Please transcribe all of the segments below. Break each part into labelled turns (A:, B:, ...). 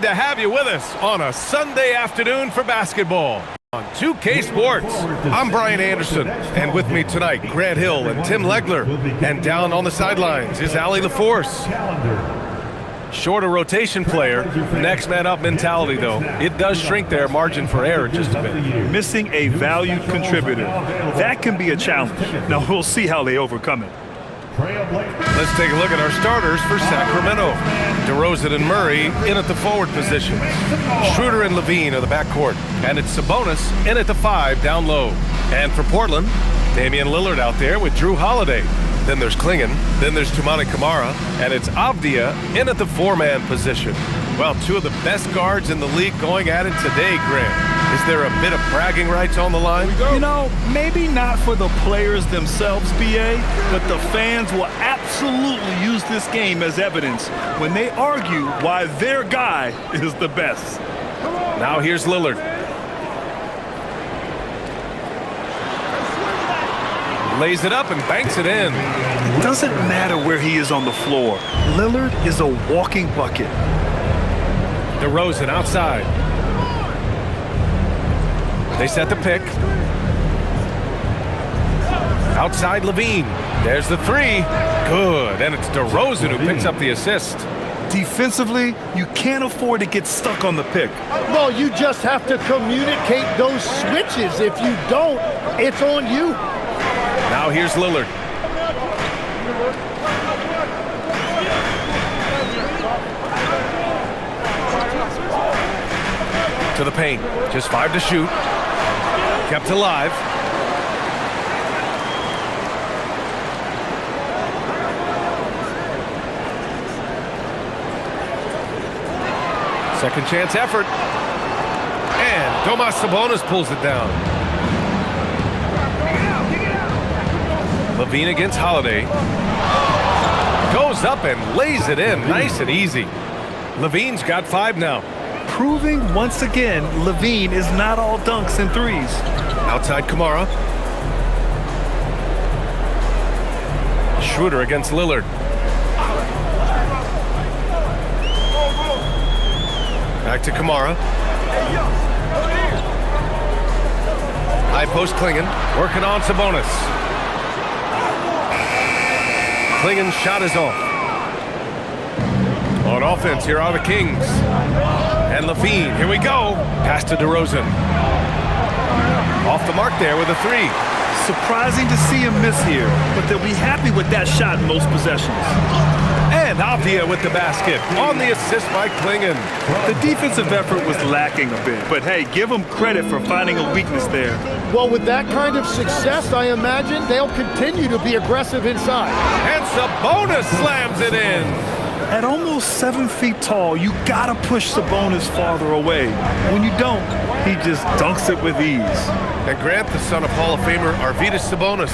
A: to have you with us on a Sunday afternoon for basketball on 2K Sports. I'm Brian Anderson, and with me tonight, Grant Hill and Tim Legler. And down on the sidelines is Allie LaForce. Shorter rotation player, next man up mentality, though. It does shrink their margin for error just a bit.
B: Missing a valued contributor. That can be a challenge. Now, we'll see how they overcome it.
A: Let's take a look at our starters for Sacramento. DeRozan and Murray in at the forward positions. Schroeder and Levine are the backcourt. And it's Sabonis in at the 5 down low. And for Portland, Damian Lillard out there with Drew Holiday. Then there's Klingon. Then there's Toumani Camara. And it's Avdia in at the 4-man position. Well, two of the best guards in the league going at it today, Grant. Is there a bit of bragging rights on the line?
B: You know, maybe not for the players themselves, BA, but the fans will absolutely use this game as evidence when they argue why their guy is the best.
A: Now here's Lillard. Lays it up and banks it in.
B: It doesn't matter where he is on the floor. Lillard is a walking bucket.
A: DeRozan outside. They set the pick. Outside Levine. There's the 3. Good. And it's DeRozan who picks up the assist.
B: Defensively, you can't afford to get stuck on the pick.
C: Well, you just have to communicate those switches. If you don't, it's on you.
A: Now here's Lillard. To the paint. Just 5 to shoot. Kept alive. Second chance effort. And Domas Sabonis pulls it down. Levine against Holiday. Goes up and lays it in. Nice and easy. Levine's got 5 now.
B: Proving once again, Levine is not all dunks and threes.
A: Outside Camara. Schroeder against Lillard. Back to Camara. High post Klingon. Working on Sabonis. Klingon's shot is off. On offense, here are the Kings. And Levine, here we go. Pass to DeRozan. Off the mark there with a 3.
B: Surprising to see him miss here, but they'll be happy with that shot in most possessions.
A: And Avdia with the basket on the assist by Klingon.
B: The defensive effort was lacking a bit, but hey, give them credit for finding a weakness there.
C: Well, with that kind of success, I imagine they'll continue to be aggressive inside.
A: And Sabonis slams it in.
B: At almost 7 feet tall, you gotta push Sabonis farther away. When you don't, he just dunks it with ease.
A: And Grant, the son of Hall of Famer Arvydas Sabonis,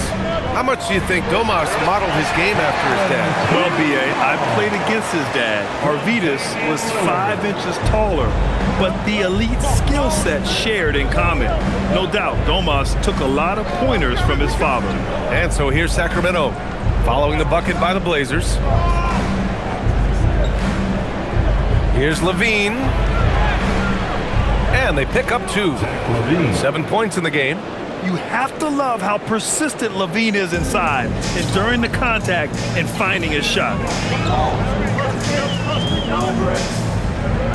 A: how much do you think Domas modeled his game after his dad?
B: Well, BA, I played against his dad. Arvydas was 5 inches taller, but the elite skill set shared in common. No doubt, Domas took a lot of pointers from his father.
A: And so here's Sacramento, following the bucket by the Blazers. Here's Levine. And they pick up 2. 7 points in the game.
B: You have to love how persistent Levine is inside, enduring the contact and finding his shot.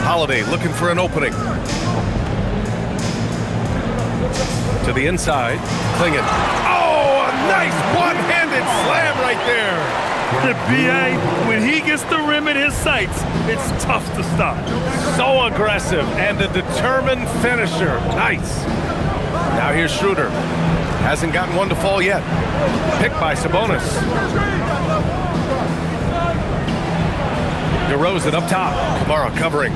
A: Holiday looking for an opening. To the inside. Klingon. Oh, a nice one-handed slam right there.
B: The BA, when he gets the rim in his sights, it's tough to stop.
A: So aggressive and a determined finisher. Nice. Now here's Schroeder. Hasn't gotten one to fall yet. Picked by Sabonis. DeRozan up top. Camara covering.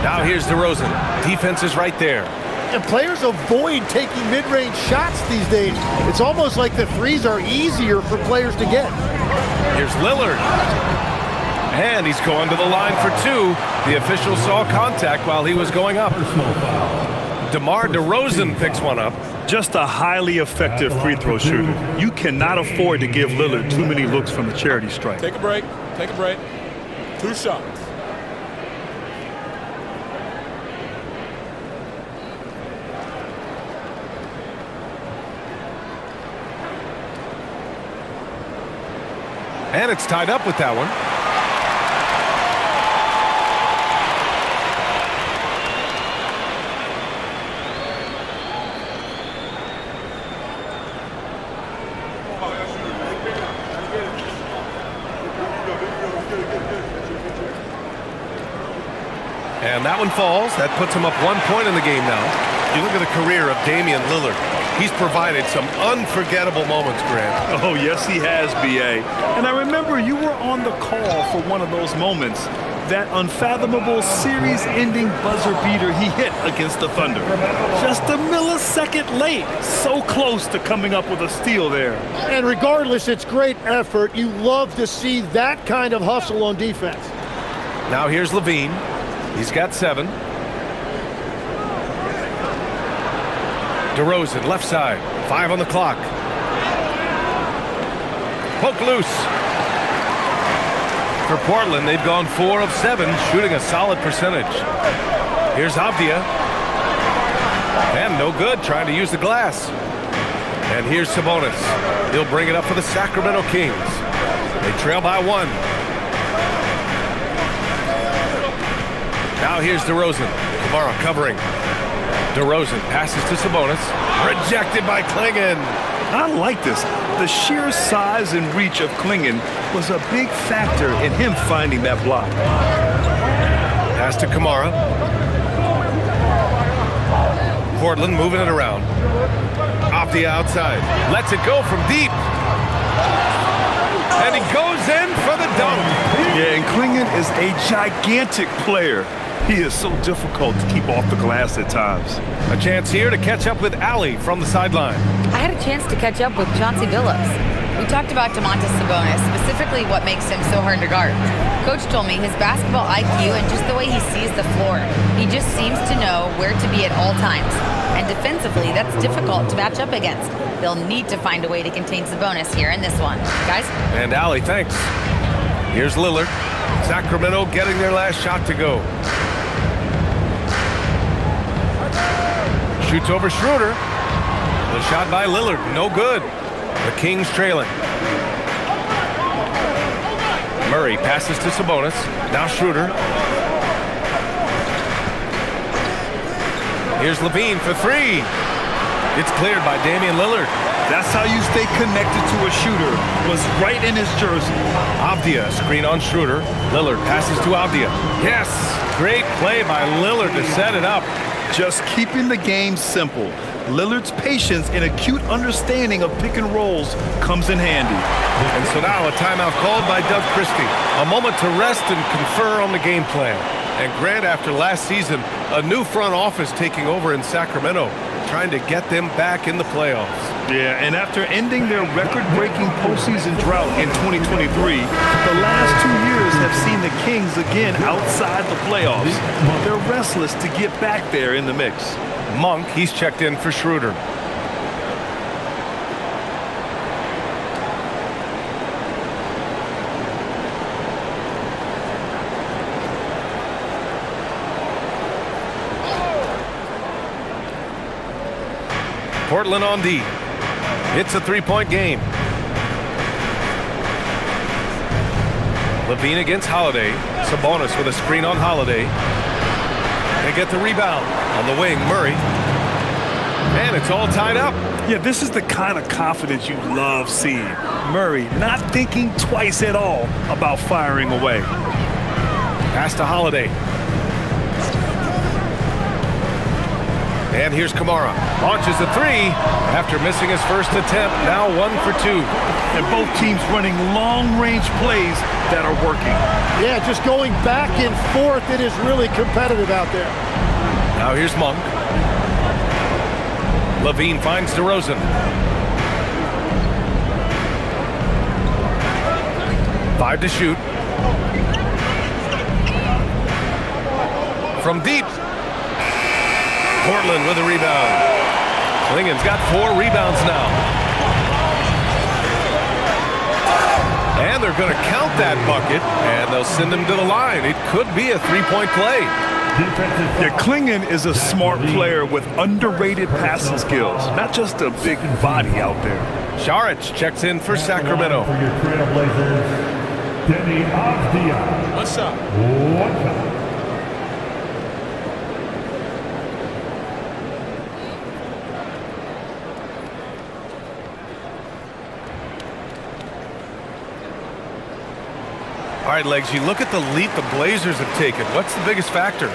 A: Now here's DeRozan. Defense is right there.
C: And players avoid taking mid-range shots these days. It's almost like the threes are easier for players to get.
A: Here's Lillard. And he's going to the line for 2. The official saw contact while he was going up. DeMar DeRozan picks one up.
B: Just a highly effective free throw shooter. You cannot afford to give Lillard too many looks from the charity stripe.
D: Take a break. Take a break. 2 shots.
A: And it's tied up with that one. And that one falls. That puts him up 1 point in the game now. You look at the career of Damian Lillard. He's provided some unforgettable moments, Grant.
B: Oh, yes, he has, B.A. And I remember you were on the call for one of those moments. That unfathomable series-ending buzzer beater he hit against the Thunder. Just a millisecond late. So close to coming up with a steal there.
C: And regardless, it's great effort. You love to see that kind of hustle on defense.
A: Now here's Levine. He's got 7. DeRozan, left side. 5 on the clock. Poke loose. For Portland, they've gone 4 of 7, shooting a solid percentage. Here's Avdia. And no good, trying to use the glass. And here's Sabonis. He'll bring it up for the Sacramento Kings. They trail by 1. Now here's DeRozan. Kamara covering. DeRozan passes to Sabonis. Rejected by Klingon.
B: I like this. The sheer size and reach of Klingon was a big factor in him finding that block.
A: Pass to Kamara. Portland moving it around. Off the outside. Lets it go from deep. And he goes in for the dunk.
B: Yeah, and Klingon is a gigantic player. He is so difficult to keep off the glass at times.
A: A chance here to catch up with Allie from the sideline.
E: I had a chance to catch up with Chauncey Billups. We talked about Domantas Sabonis, specifically what makes him so hard to guard. Coach told me his basketball IQ and just the way he sees the floor. He just seems to know where to be at all times. And defensively, that's difficult to match up against. They'll need to find a way to contain Sabonis here in this one. Guys?
A: And Allie, thanks. Here's Lillard. Sacramento getting their last shot to go. Shoots over Schroeder. The shot by Lillard, no good. The Kings trailing. Murray passes to Sabonis. Now Schroeder. Here's Levine for 3. It's cleared by Damian Lillard.
B: That's how you stay connected to a shooter. Was right in his jersey.
A: Avdia, screen on Schroeder. Lillard passes to Avdia. Yes, great play by Lillard to set it up.
B: Just keeping the game simple. Lillard's patience and acute understanding of pick and rolls comes in handy.
A: And so now a timeout called by Doug Christie. A moment to rest and confer on the game plan. And Grant, after last season, a new front office taking over in Sacramento, trying to get them back in the playoffs.
B: Yeah, and after ending their record-breaking postseason drought in 2023, the last 2 years have seen the Kings again outside the playoffs. They're restless to get back there in the mix.
A: Monk, he's checked in for Schroeder. Portland on D. It's a 3-point game. Levine against Holiday. Sabonis with a screen on Holiday. They get the rebound. On the wing, Murray. And it's all tied up.
B: Yeah, this is the kind of confidence you love seeing. Murray not thinking twice at all about firing away.
A: Pass to Holiday. And here's Kamara. Launches a 3 after missing his first attempt. Now 1 for 2.
B: And both teams running long-range plays that are working.
C: Yeah, just going back and forth. It is really competitive out there.
A: Now here's Monk. Levine finds DeRozan. 5 to shoot. From deep. Portland with a rebound. Klingon's got 4 rebounds now. And they're going to count that bucket, and they'll send him to the line. It could be a three-point play.
B: Yeah, Klingon is a smart player with underrated passing skills, not just a big body out there.
A: Saric checks in for Sacramento.
D: For your Trailblazers, Denny Avdia.
C: What's up?
A: All right, Legs, you look at the leap the Blazers have taken. What's the biggest factor?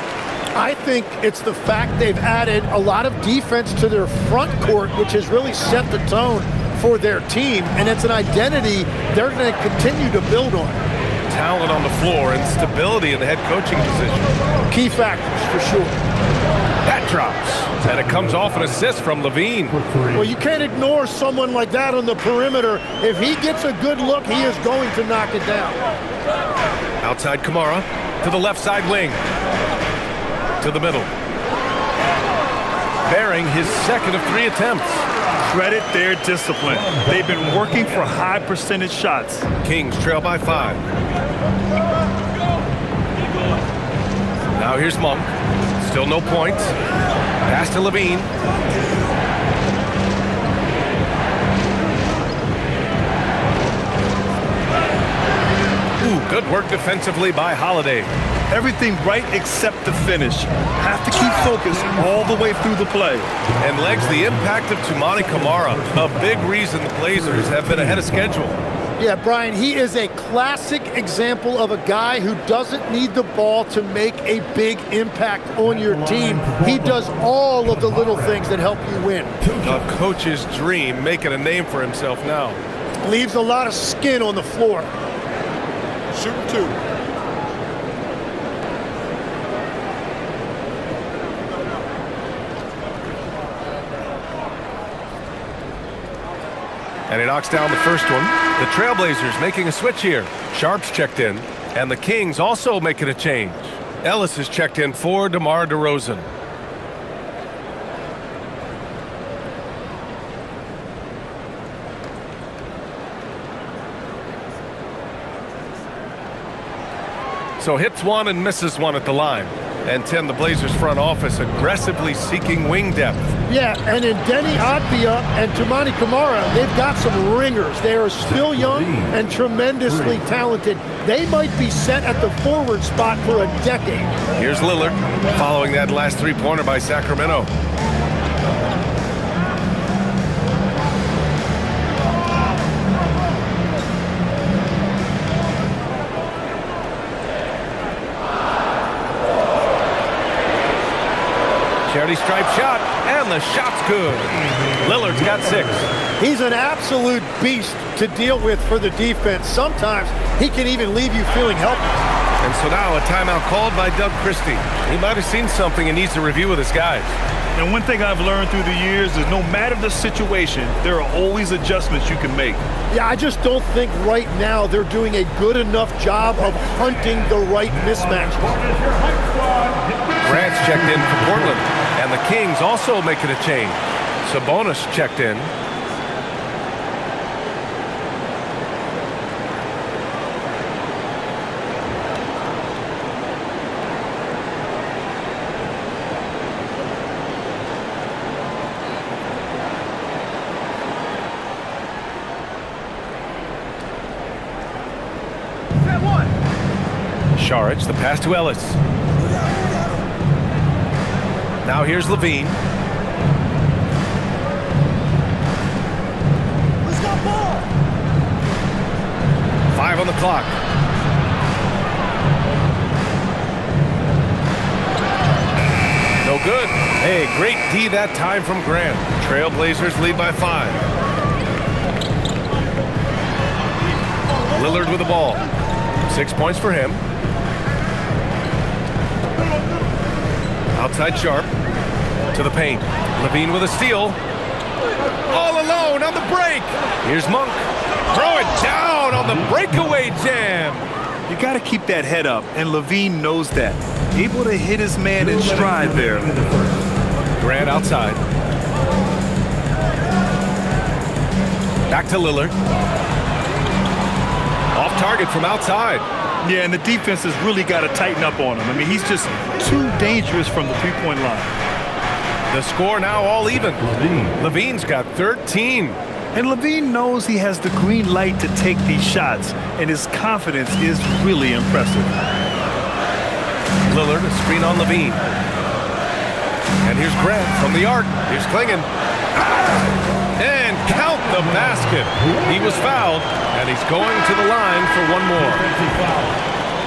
C: I think it's the fact they've added a lot of defense to their front court, which has really set the tone for their team, and it's an identity they're going to continue to build on.
A: Talent on the floor and stability in the head coaching position.
C: Key factors, for sure.
A: That drops, and it comes off an assist from Levine.
C: Well, you can't ignore someone like that on the perimeter. If he gets a good look, he is going to knock it down.
A: Outside Kamara to the left side wing. To the middle. Bearing his second of 3 attempts.
B: Credit their discipline. They've been working for high percentage shots.
A: Kings trail by 5. Now here's Monk. Still no points. Pass to Levine. Ooh, good work defensively by Holiday.
B: Everything right except the finish. Have to keep focus all the way through the play.
A: And Legs, the impact of Toumani Camara, a big reason the Blazers have been ahead of schedule.
C: Yeah, Brian, he is a classic example of a guy who doesn't need the ball to make a big impact on your team. He does all of the little things that help you win.
A: A coach's dream, making a name for himself now.
C: Leaves a lot of skin on the floor. Shooting 2.
A: And he knocks down the first one. The Trailblazers making a switch here. Sharp's checked in. And the Kings also making a change. Ellis is checked in for DeMar DeRozan. So hits one and misses one at the line. And Tim, the Blazers front office aggressively seeking wing depth.
C: Yeah, and in Denny Avdia and Toumani Camara, they've got some ringers. They are still young and tremendously talented. They might be set at the forward spot for a decade.
A: Here's Lillard following that last three-pointer by Sacramento. Charity stripe shot, and the shot's good. Lillard's got 6.
C: He's an absolute beast to deal with for the defense. Sometimes he can even leave you feeling helpless.
A: And so now a timeout called by Doug Christie. He might have seen something and needs to review with his guys.
B: And one thing I've learned through the years is no matter the situation, there are always adjustments you can make.
C: Yeah, I just don't think right now they're doing a good enough job of hunting the right mismatch.
A: Grant's checked in for Portland. And the Kings also making a change. Sabonis checked in. Saric, the pass to Ellis. Now here's Levine.
C: Let's go ball.
A: 5 on the clock. No good. Hey, great D that time from Grant. Trailblazers lead by 5. Lillard with the ball. 6 points for him. Outside Sharp to the paint. Levine with a steal. All alone on the break. Here's Monk. Throw it down on the breakaway jam.
B: You got to keep that head up, and Levine knows that. Able to hit his man in stride there.
A: Grant outside. Back to Lillard. Off Tough target from outside.
B: Yeah, and the defense has really got to tighten up on him. I mean, he's just too dangerous from the three-point line.
A: The score now all even. Levine's got 13.
B: And Levine knows he has the green light to take these shots, and his confidence is really impressive.
A: Lillard, a screen on Levine. And here's Grant from the arc. Here's Klingon. And count the basket. He was fouled, and he's going to the line for one more.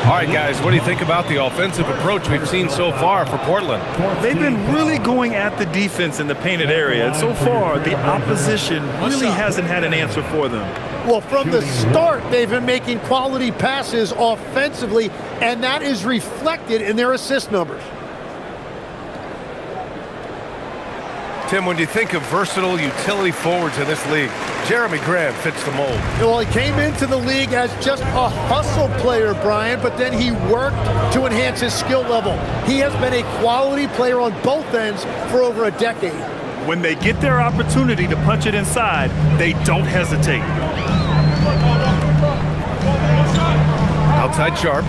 A: All right, guys, what do you think about the offensive approach we've seen so far for Portland?
B: They've been really going at the defense in the painted area, and so far the opposition really hasn't had an answer for them.
C: Well, from the start, they've been making quality passes offensively, and that is reflected in their assist numbers.
A: Tim, when you think of versatile utility forwards in this league, Jeremy Grant fits the mold.
C: Well, he came into the league as just a hustle player, Brian, but then he worked to enhance his skill level. He has been a quality player on both ends for over a decade.
B: When they get their opportunity to punch it inside, they don't hesitate.
A: Outside Sharp.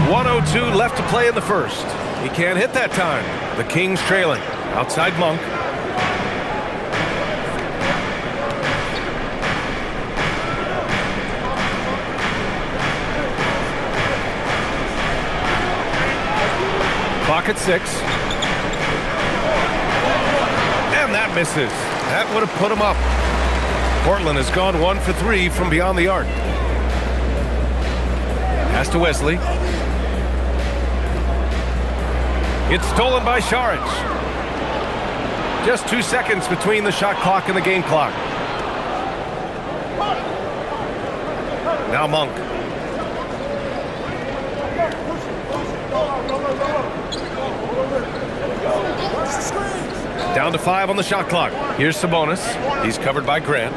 A: 1:02 left to play in the first. He can't hit that time. The Kings trailing. Outside Monk. Clock at 6. And that misses. That would have put him up. Portland has gone 1 for 3 from beyond the arc. Pass to Wesley. It's stolen by Saric. Just 2 seconds between the shot clock and the game clock. Now Monk. Down to 5 on the shot clock. Here's Sabonis. He's covered by Grant.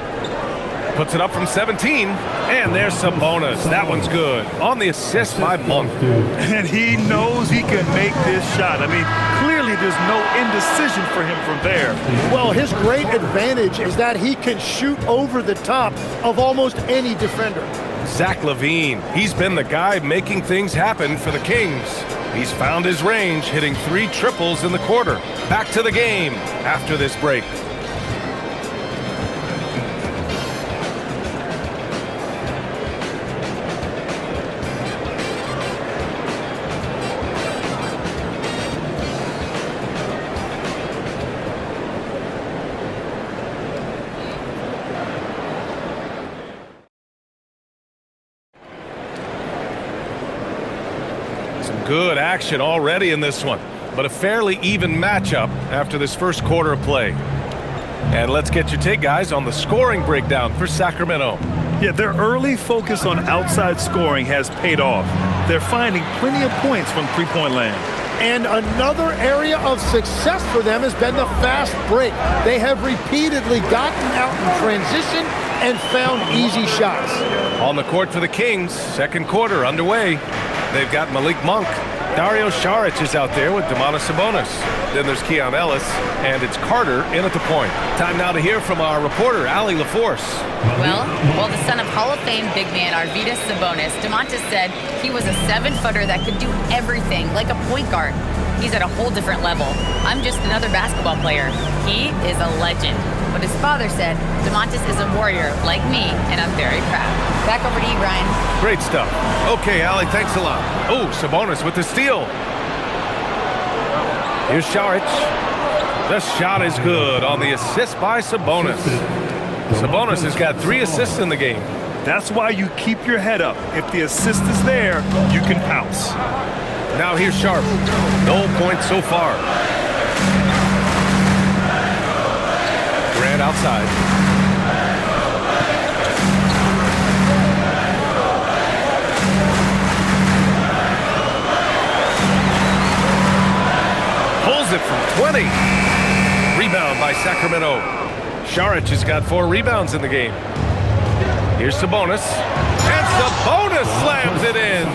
A: Puts it up from 17, and there's Sabonis. That one's good. On the assist by Monk.
B: And he knows he can make this shot. I mean, clearly there's no indecision for him from there.
C: Well, his great advantage is that he can shoot over the top of almost any defender.
A: Zach LaVine. He's been the guy making things happen for the Kings. He's found his range, hitting 3 triples in the quarter. Back to the game after this break. Good action already in this one, but a fairly even matchup after this first quarter of play. And let's get your take, guys, on the scoring breakdown for Sacramento.
B: Yeah, their early focus on outside scoring has paid off. They're finding plenty of points from three-point land.
C: And another area of success for them has been the fast break. They have repeatedly gotten out in transition and found easy shots.
A: On the court for the Kings, second quarter underway. They've got Malik Monk. Dario Saric is out there with Domantas Sabonis. Then there's Keon Ellis, and it's Carter in at the point. Time now to hear from our reporter, Allie LaForce.
E: Well, the son of Hall of Fame big man Arvydas Sabonis, Domantas said he was a 7-footer that could do everything, like a point guard. He's at a whole different level. I'm just another basketball player. He is a legend. But his father said, Domantas is a warrior like me, and I'm very proud. Back over to you, Brian.
A: Great stuff. Okay, Allie, thanks a lot. Oh, Sabonis with the steal. Here's Saric. The shot is good on the assist by Sabonis. Sabonis has got 3 assists in the game.
B: That's why you keep your head up. If the assist is there, you can pounce.
A: Now here's Sharp. No points so far. Grant outside. Pulls it from 20. Rebound by Sacramento. Saric has got 4 rebounds in the game. Here's Sabonis. And Sabonis slams it in.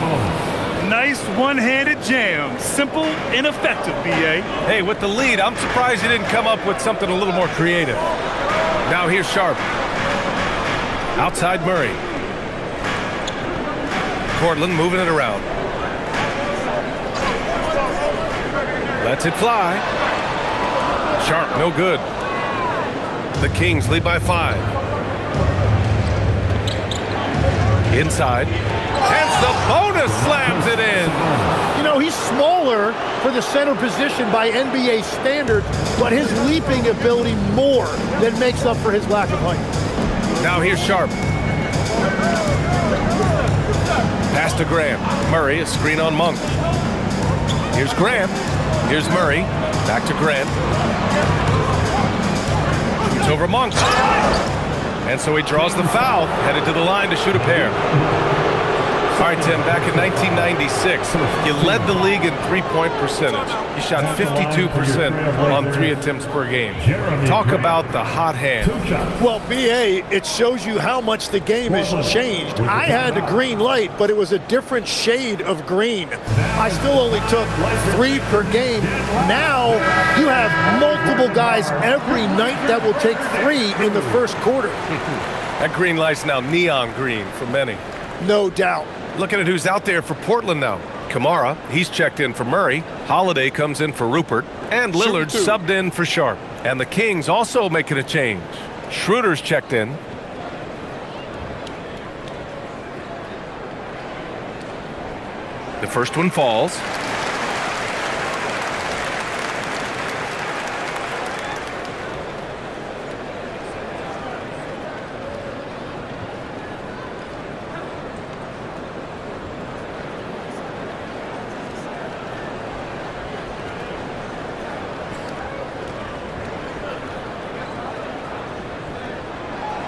B: Nice one-handed jam. Simple and effective, B.A.
A: Hey, with the lead, I'm surprised he didn't come up with something a little more creative. Now here's Sharp. Outside Murray. Cortland moving it around. Lets it fly. Sharp, no good. The Kings lead by 5. Inside. And Sabonis slams it in.
C: You know, he's smaller for the center position by NBA standard, but his leaping ability more than makes up for his lack of height.
A: Now here's Sharp. Pass to Graham. Murray, a screen on Monk. Here's Graham. Here's Murray. Back to Grant. Shoots over Monk. And so he draws the foul, headed to the line to shoot a pair. All right, Tim, back in 1996, you led the league in three-point percentage. You shot 52% on 3 attempts per game. Talk about the hot hand.
C: Well, BA, it shows you how much the game has changed. I had a green light, but it was a different shade of green. I still only took 3 per game. Now you have multiple guys every night that will take 3 in the first quarter.
A: That green light's now neon green for many.
C: No doubt.
A: Looking at who's out there for Portland now. Kamara, he's checked in for Murray. Holiday comes in for Rupert. And Lillard subbed in for Sharp. And the Kings also making a change. Schroeder's checked in. The first one falls.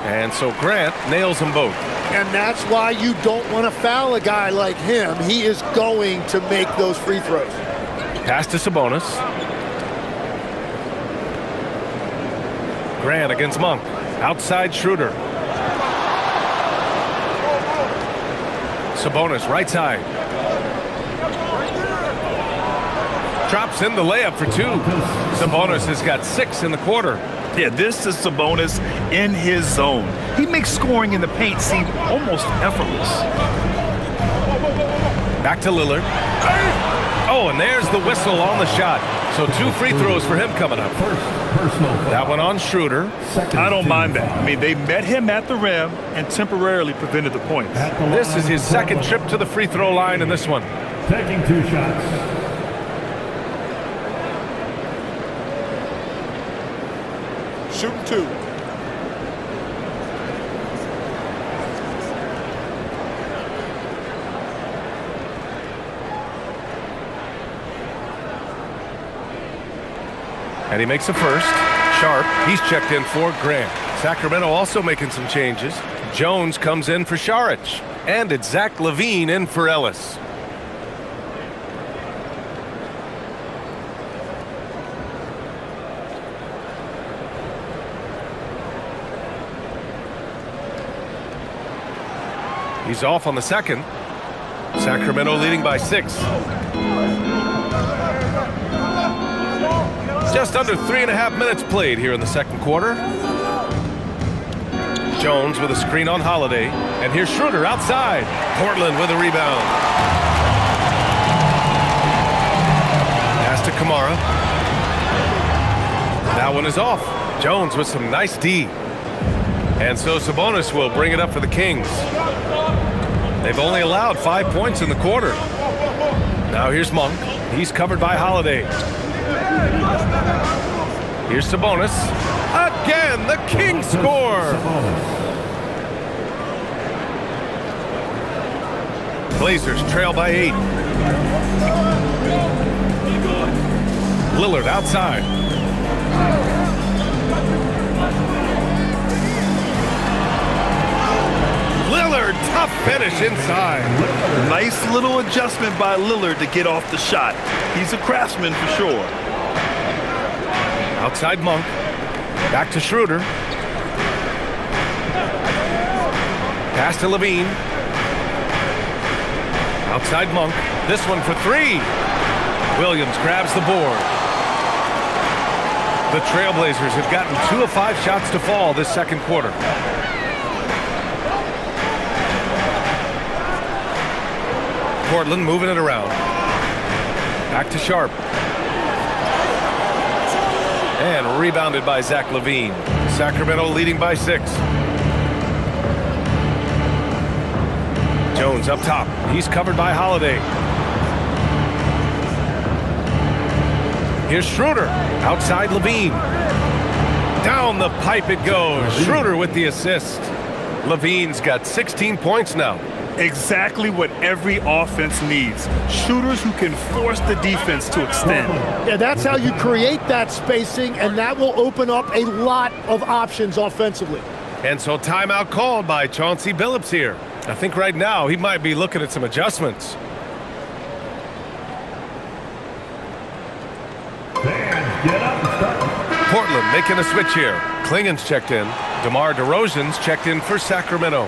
A: And so Grant nails them both.
C: And that's why you don't want to foul a guy like him. He is going to make those free throws.
A: Pass to Sabonis. Grant against Monk. Outside Schroeder. Sabonis right side. Drops in the layup for 2. Sabonis has got 6 in the quarter.
B: Yeah, this is Sabonis in his zone. He makes scoring in the paint seem almost effortless.
A: Back to Lillard. Oh, and there's the whistle on the shot. So 2 free throws for him coming up. That one on Schroeder.
B: I don't mind that. I mean, they met him at the rim and temporarily prevented the points.
A: This is his second trip to the free throw line in this one.
D: Taking 2 shots.
C: Shooting 2.
A: And he makes a first. Sharp, he's checked in for Grant. Sacramento also making some changes. Jones comes in for Šarić. And it's Zach LaVine in for Ellis. He's off on the second. Sacramento leading by 6. Just under 3.5 minutes played here in the second quarter. Jones with a screen on Holiday. And here's Schroeder outside. Portland with a rebound. Pass to Kamara. That one is off. Jones with some nice D. And so Sabonis will bring it up for the Kings. They've only allowed 5 points in the quarter. Now here's Monk. He's covered by Holiday. Here's Sabonis. Again, the Kings score. Blazers trail by 8. Lillard outside. Lillard, tough finish inside.
B: Nice little adjustment by Lillard to get off the shot. He's a craftsman for sure.
A: Outside Monk. Back to Schroeder. Pass to LaVine. Outside Monk. This one for 3. Williams grabs the board. The Trailblazers have gotten 2 of 5 shots to fall this second quarter. Portland moving it around. Back to Sharp. And rebounded by Zach LaVine. Sacramento leading by 6. Jones up top. He's covered by Holiday. Here's Schroeder. Outside LaVine. Down the pipe it goes. Schroeder with the assist. LaVine's got 16 points now.
B: Exactly what every offense needs. Shooters who can force the defense to extend.
C: Yeah, that's how you create that spacing, and that will open up a lot of options offensively.
A: And so timeout called by Chauncey Billups here. I think right now he might be looking at some adjustments. Portland making a switch here. Klingen's checked in. DeMar DeRozan's checked in for Sacramento.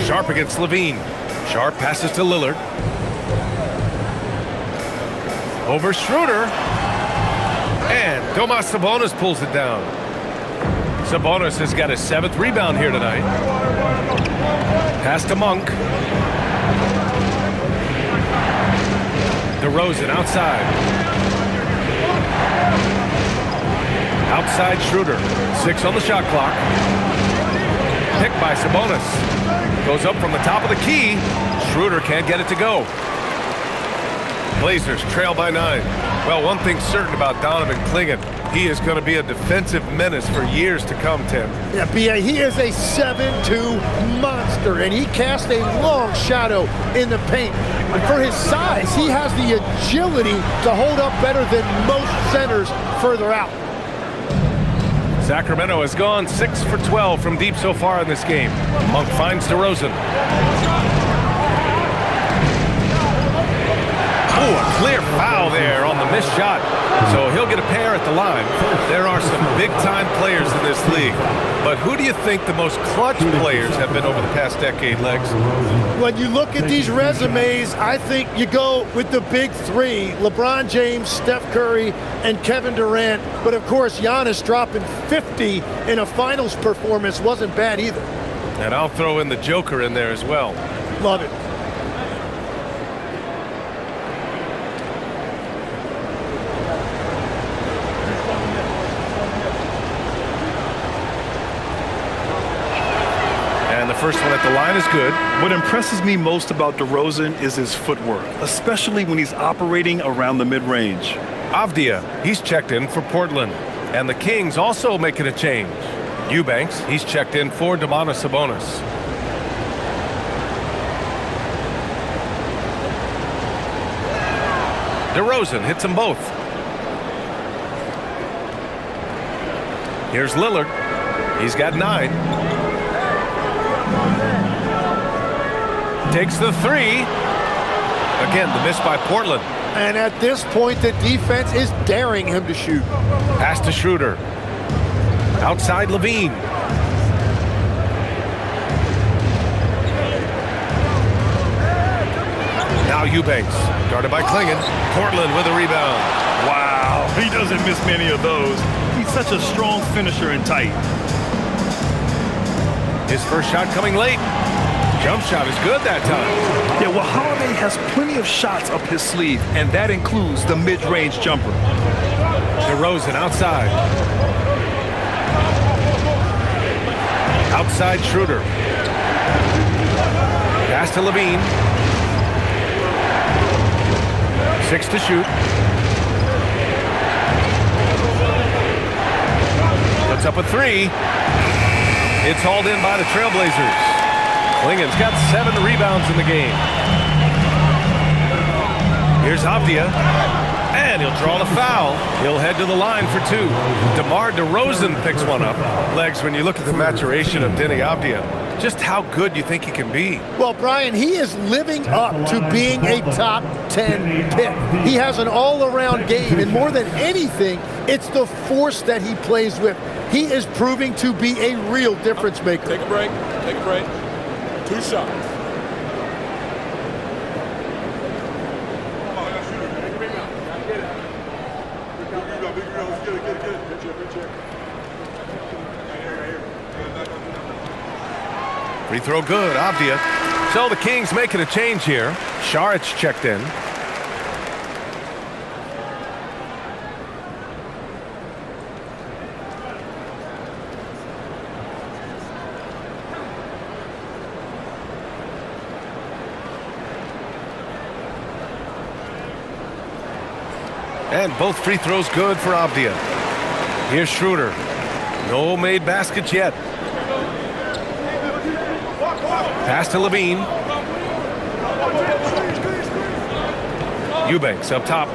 A: Sharp against LaVine. Sharp passes to Lillard. Over Schroeder. And Domas Sabonis pulls it down. Sabonis has got his 7th rebound here tonight. Pass to Monk. DeRozan outside. Outside Schroeder. 6 on the shot clock. Picked by Sabonis. Goes up from the top of the key. Schroeder can't get it to go. Blazers trail by 9. Well, one thing's certain about Donovan Clingan. He is going to be a defensive menace for years to come, Tim.
C: Yeah, B.A., he is a 7'2" monster, and he casts a long shadow in the paint. And for his size, he has the agility to hold up better than most centers further out.
A: Sacramento has gone 6 for 12 from deep so far in this game. Monk finds DeRozan. Oh, a clear foul there on the missed shot. So he'll get a pair at the line. There are some big-time players in this league. But who do you think the most clutch players have been over the past decade, Legs?
C: When you look at these resumes, I think you go with the big 3, LeBron James, Steph Curry, and Kevin Durant. But, of course, Giannis dropping 50 in a finals performance wasn't bad either.
A: And I'll throw in the Joker in there as well.
C: Love it.
A: First one at the line is good.
B: What impresses me most about DeRozan is his footwork, especially when he's operating around the mid-range.
A: Avdia, he's checked in for Portland. And the Kings also making a change. Eubanks, he's checked in for Domantas Sabonis. DeRozan hits them both. Here's Lillard. He's got 9. Takes the 3. Again, the miss by Portland.
C: And at this point, the defense is daring him to shoot.
A: Pass to Schroeder. Outside LaVine. Now Eubanks. Guarded by Clingan. Portland with a rebound.
B: Wow, he doesn't miss many of those. He's such a strong finisher and tight.
A: His first shot coming late. Jump shot is good that time.
B: Yeah, well, Holiday has plenty of shots up his sleeve, and that includes the mid-range jumper.
A: DeRozan outside. Outside Schroeder. Pass to LaVine. 6 to shoot. Puts up a 3. It's hauled in by the Trailblazers. Klingen's got 7 rebounds in the game. Here's Avdia. And And he'll draw the foul. He'll head to the line for two. DeMar DeRozan picks one up. Legs, when you look at the maturation of Deni Avdija, just how good you think he can be.
C: Well, Brian, he is living up to being a top 10 pick. He has an all-around game, and more than anything, it's the force that he plays with. He is proving to be a real difference maker.
F: Take a break. Take a break. 2 shots.
A: Free throw good, Avdija. So the Kings making a change here. Saric checked in. And both free throws good for Avdija. Here's Schroeder. No made baskets yet. Pass to Levine. Eubanks up top.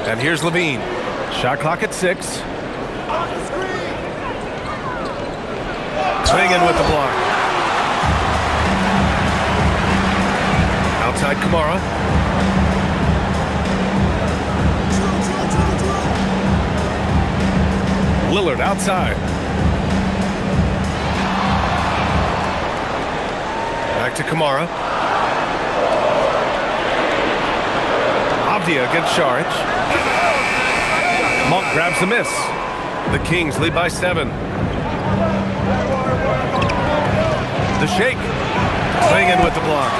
A: And here's Levine. Shot clock at 6. Swinging with the block. Outside Kamara. Lillard outside. Back to Kamara. Avdija against Saric. Monk grabs the miss. The Kings lead by 7. The shake. Swinging with the block.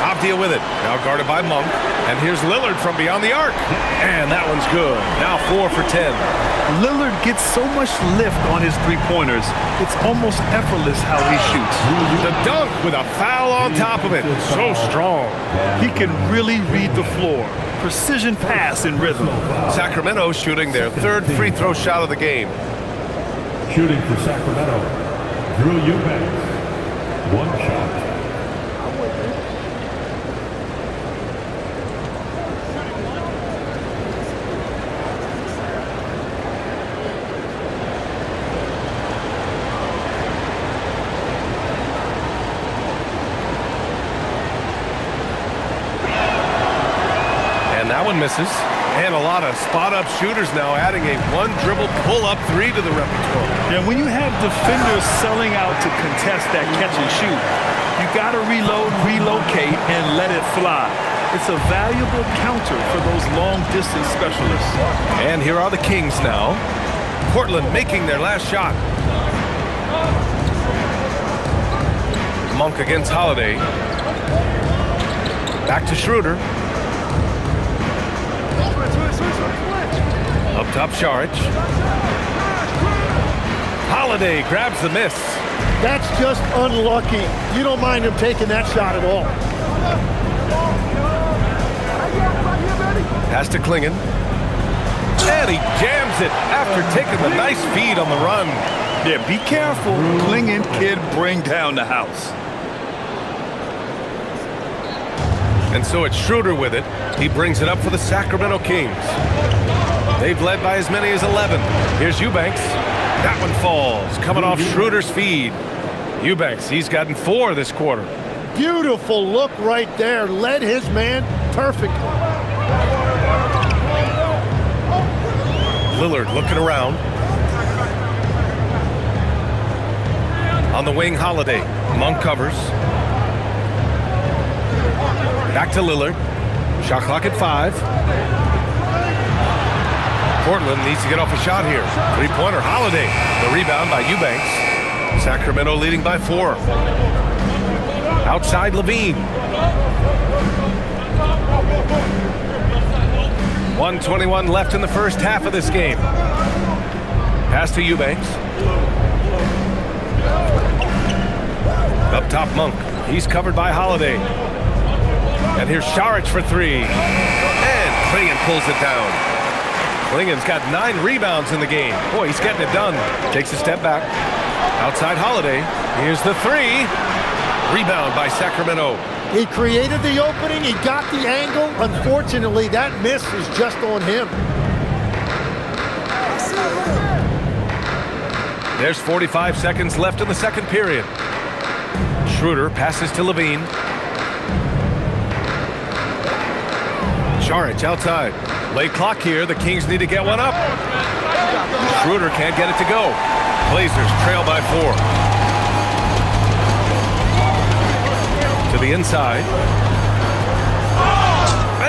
A: Avdija with it. Now guarded by Monk. And here's Lillard from beyond the arc. And that one's good. Now 4 for 10.
B: Lillard gets so much lift on his three-pointers, it's almost effortless how he shoots.
A: The dunk with a foul on top of it. So strong.
B: He can really read the floor. Precision pass in rhythm.
A: Sacramento shooting their 3rd free throw shot of the game.
D: Shooting for Sacramento, Drew Eubanks. 1 shot.
A: That one misses. And a lot of spot-up shooters now adding a 1-dribble pull-up 3 to the repertoire.
B: Yeah, when you have defenders selling out to contest that catch and shoot, you got to reload, relocate, and let it fly. It's a valuable counter for those long-distance specialists.
A: And here are the Kings now. Portland making their last shot. Monk against Holiday. Back to Schroeder. Up top, Saric. Holiday grabs the miss.
C: That's just unlucky. You don't mind him taking that shot at all.
A: Pass to Klingon. And he jams it after taking the nice feed on the run.
B: Yeah, be careful. Klingon kid bring down the house.
A: And so it's Schroeder with it. He brings it up for the Sacramento Kings. They've led by as many as 11. Here's Eubanks. That one falls, coming off Schroeder's feed. Eubanks, he's gotten 4 this quarter.
C: Beautiful look right there. Led his man perfectly.
A: Lillard looking around. On the wing, Holiday. Monk covers. Back to Lillard. Shot clock at 5. Portland needs to get off a shot here. 3-pointer, Holiday. The rebound by Eubanks. Sacramento leading by 4. Outside Levine. 1:21 left in the first half of this game. Pass to Eubanks. Up top, Monk. He's covered by Holiday. And here's Saric for 3. And Klingon pulls it down. Klingon's got 9 rebounds in the game. Boy, he's getting it done. Takes a step back. Outside Holiday. Here's the 3. Rebound by Sacramento.
C: He created the opening. He got the angle. Unfortunately, that miss is just on him.
A: There's 45 seconds left in the second period. Schroeder passes to Levine. Saric outside. Late clock here. The Kings need to get one up. Schroeder can't get it to go. Blazers trail by 4. To the inside.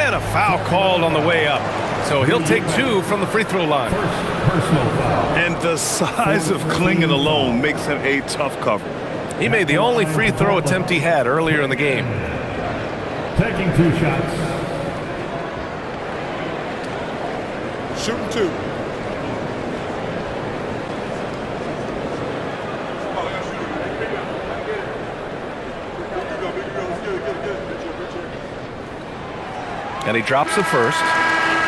A: And a foul called on the way up. So he'll take 2 from the free throw line.
B: And the size of Clingan alone makes him a tough cover.
A: He made the only free throw attempt he had earlier in the game.
D: Taking 2 shots.
F: Shooting 2.
A: And he drops the first.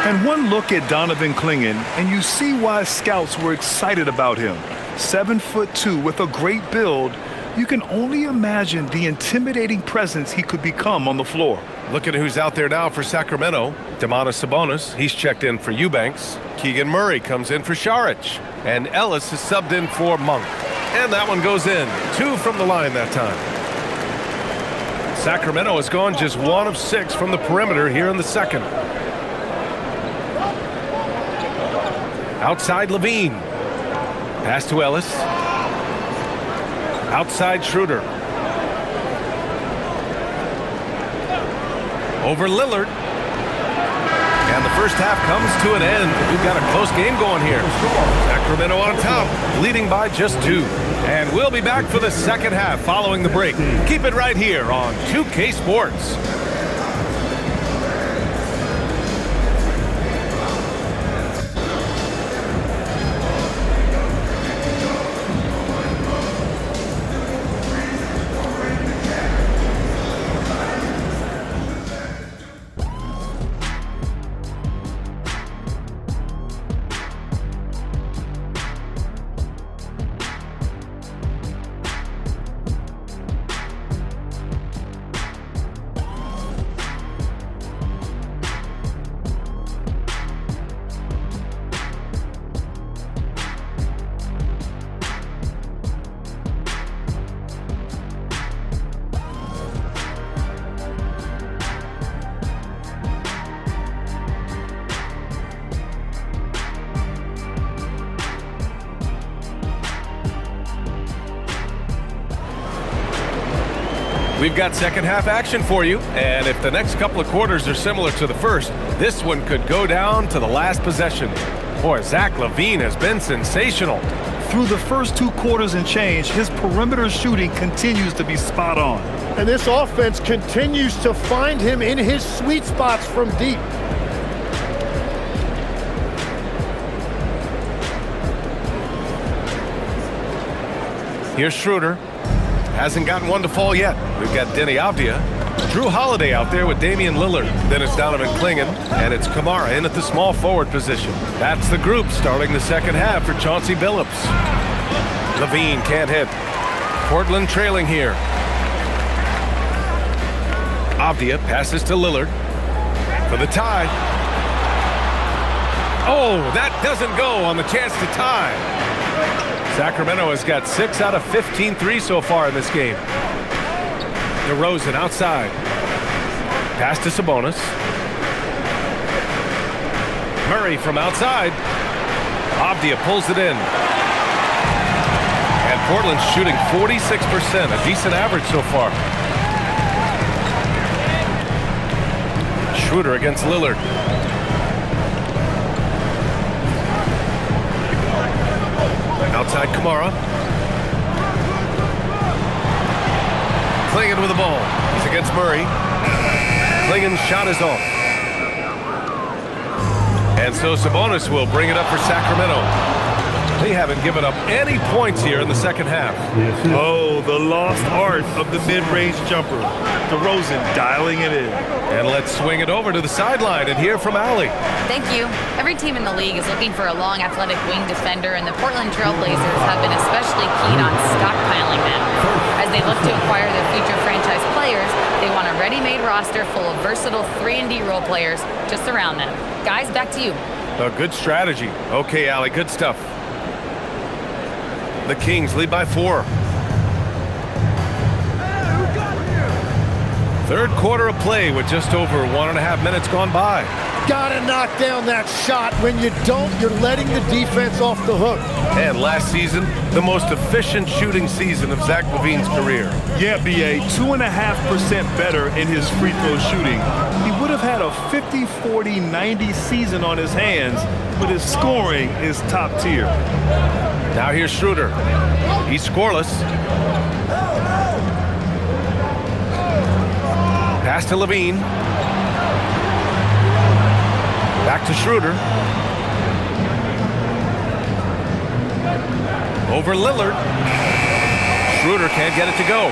B: And one look at Donovan Clingan, and you see why scouts were excited about him. 7'2" with a great build. You can only imagine the intimidating presence he could become on the floor.
A: Look at who's out there now for Sacramento. Domantas Sabonis, he's checked in for Eubanks. Keegan Murray comes in for Saric. And Ellis is subbed in for Monk. And that one goes in. 2 from the line that time. Sacramento has gone just 1 of 6 from the perimeter here in the second. Outside Levine. Pass to Ellis. Outside Schroeder. Over Lillard. And the first half comes to an end. We've got a close game going here. Sacramento on top, leading by just 2. And we'll be back for the second half following the break. Keep it right here on 2K Sports. We've got second half action for you, and if the next couple of quarters are similar to the first, this one could go down to the last possession. Boy, Zach LaVine has been sensational.
B: Through the first 2 quarters and change, his perimeter shooting continues to be spot on.
C: And this offense continues to find him in his sweet spots from deep.
A: Here's Schroeder. Hasn't gotten one to fall yet. We've got Denny Avdia. Drew Holiday out there with Damian Lillard. Then it's Donovan Clingan, and it's Kamara in at the small forward position. That's the group starting the second half for Chauncey Billups. Levine can't hit. Portland trailing here. Avdia passes to Lillard for the tie. Oh, that doesn't go on the chance to tie. Sacramento has got 6 out of 15 threes so far in this game. DeRozan outside. Pass to Sabonis. Murray from outside. Avdia pulls it in. And Portland's shooting 46%, a decent average so far. Schroeder against Lillard. Outside Kamara. Clingan with the ball. He's against Murray. Clingan's shot is off. And so Sabonis will bring it up for Sacramento. They haven't given up any points here in the second half.
B: Oh, the lost art of the mid-range jumper. DeRozan dialing it in.
A: And let's swing it over to the sideline and hear from Allie.
E: Thank you. Every team in the league is looking for a long, athletic wing defender, and the Portland Trailblazers have been especially keen on stockpiling them. As they look to acquire their future franchise players, they want a ready-made roster full of versatile 3-and-D role players to surround them. Guys, back to you.
A: A good strategy. Okay, Allie, good stuff. The Kings lead by 4. Third quarter of play with just over 1.5 minutes gone by.
C: Gotta knock down that shot. When you don't, you're letting the defense off the hook.
A: And last season, the most efficient shooting season of Zach LaVine's career.
B: Yeah, BA, 2.5% better in his free throw shooting. He would have had a 50, 40, 90 season on his hands, but his scoring is top tier.
A: Now here's Schroeder. He's scoreless. Pass to LaVine. Back to Schroeder. Over Lillard. Schroeder can't get it to go.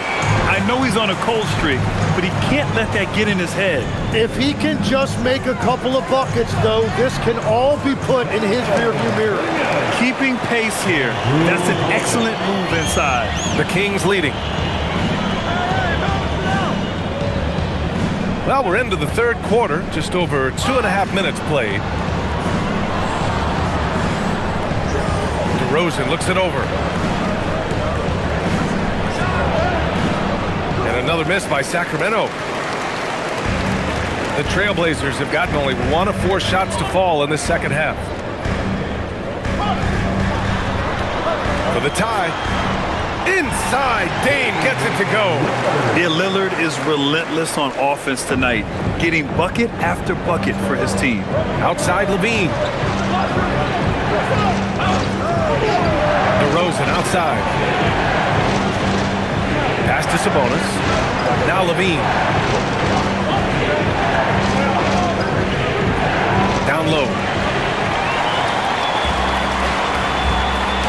B: I know he's on a cold streak, but he can't let that get in his head.
C: If he can just make a couple of buckets, though, this can all be put in his rearview mirror.
B: Keeping pace here. That's an excellent move inside.
A: The Kings leading. Well, we're into the third quarter, just over 2.5 minutes played. DeRozan looks it over. And another miss by Sacramento. The Trailblazers have gotten only 1 of 4 shots to fall in the second half. For the tie. Inside, Dame gets it to go.
B: Yeah, Lillard is relentless on offense tonight, getting bucket after bucket for his team.
A: Outside LaVine. DeRozan outside. Pass to Sabonis. Now LaVine. Down low.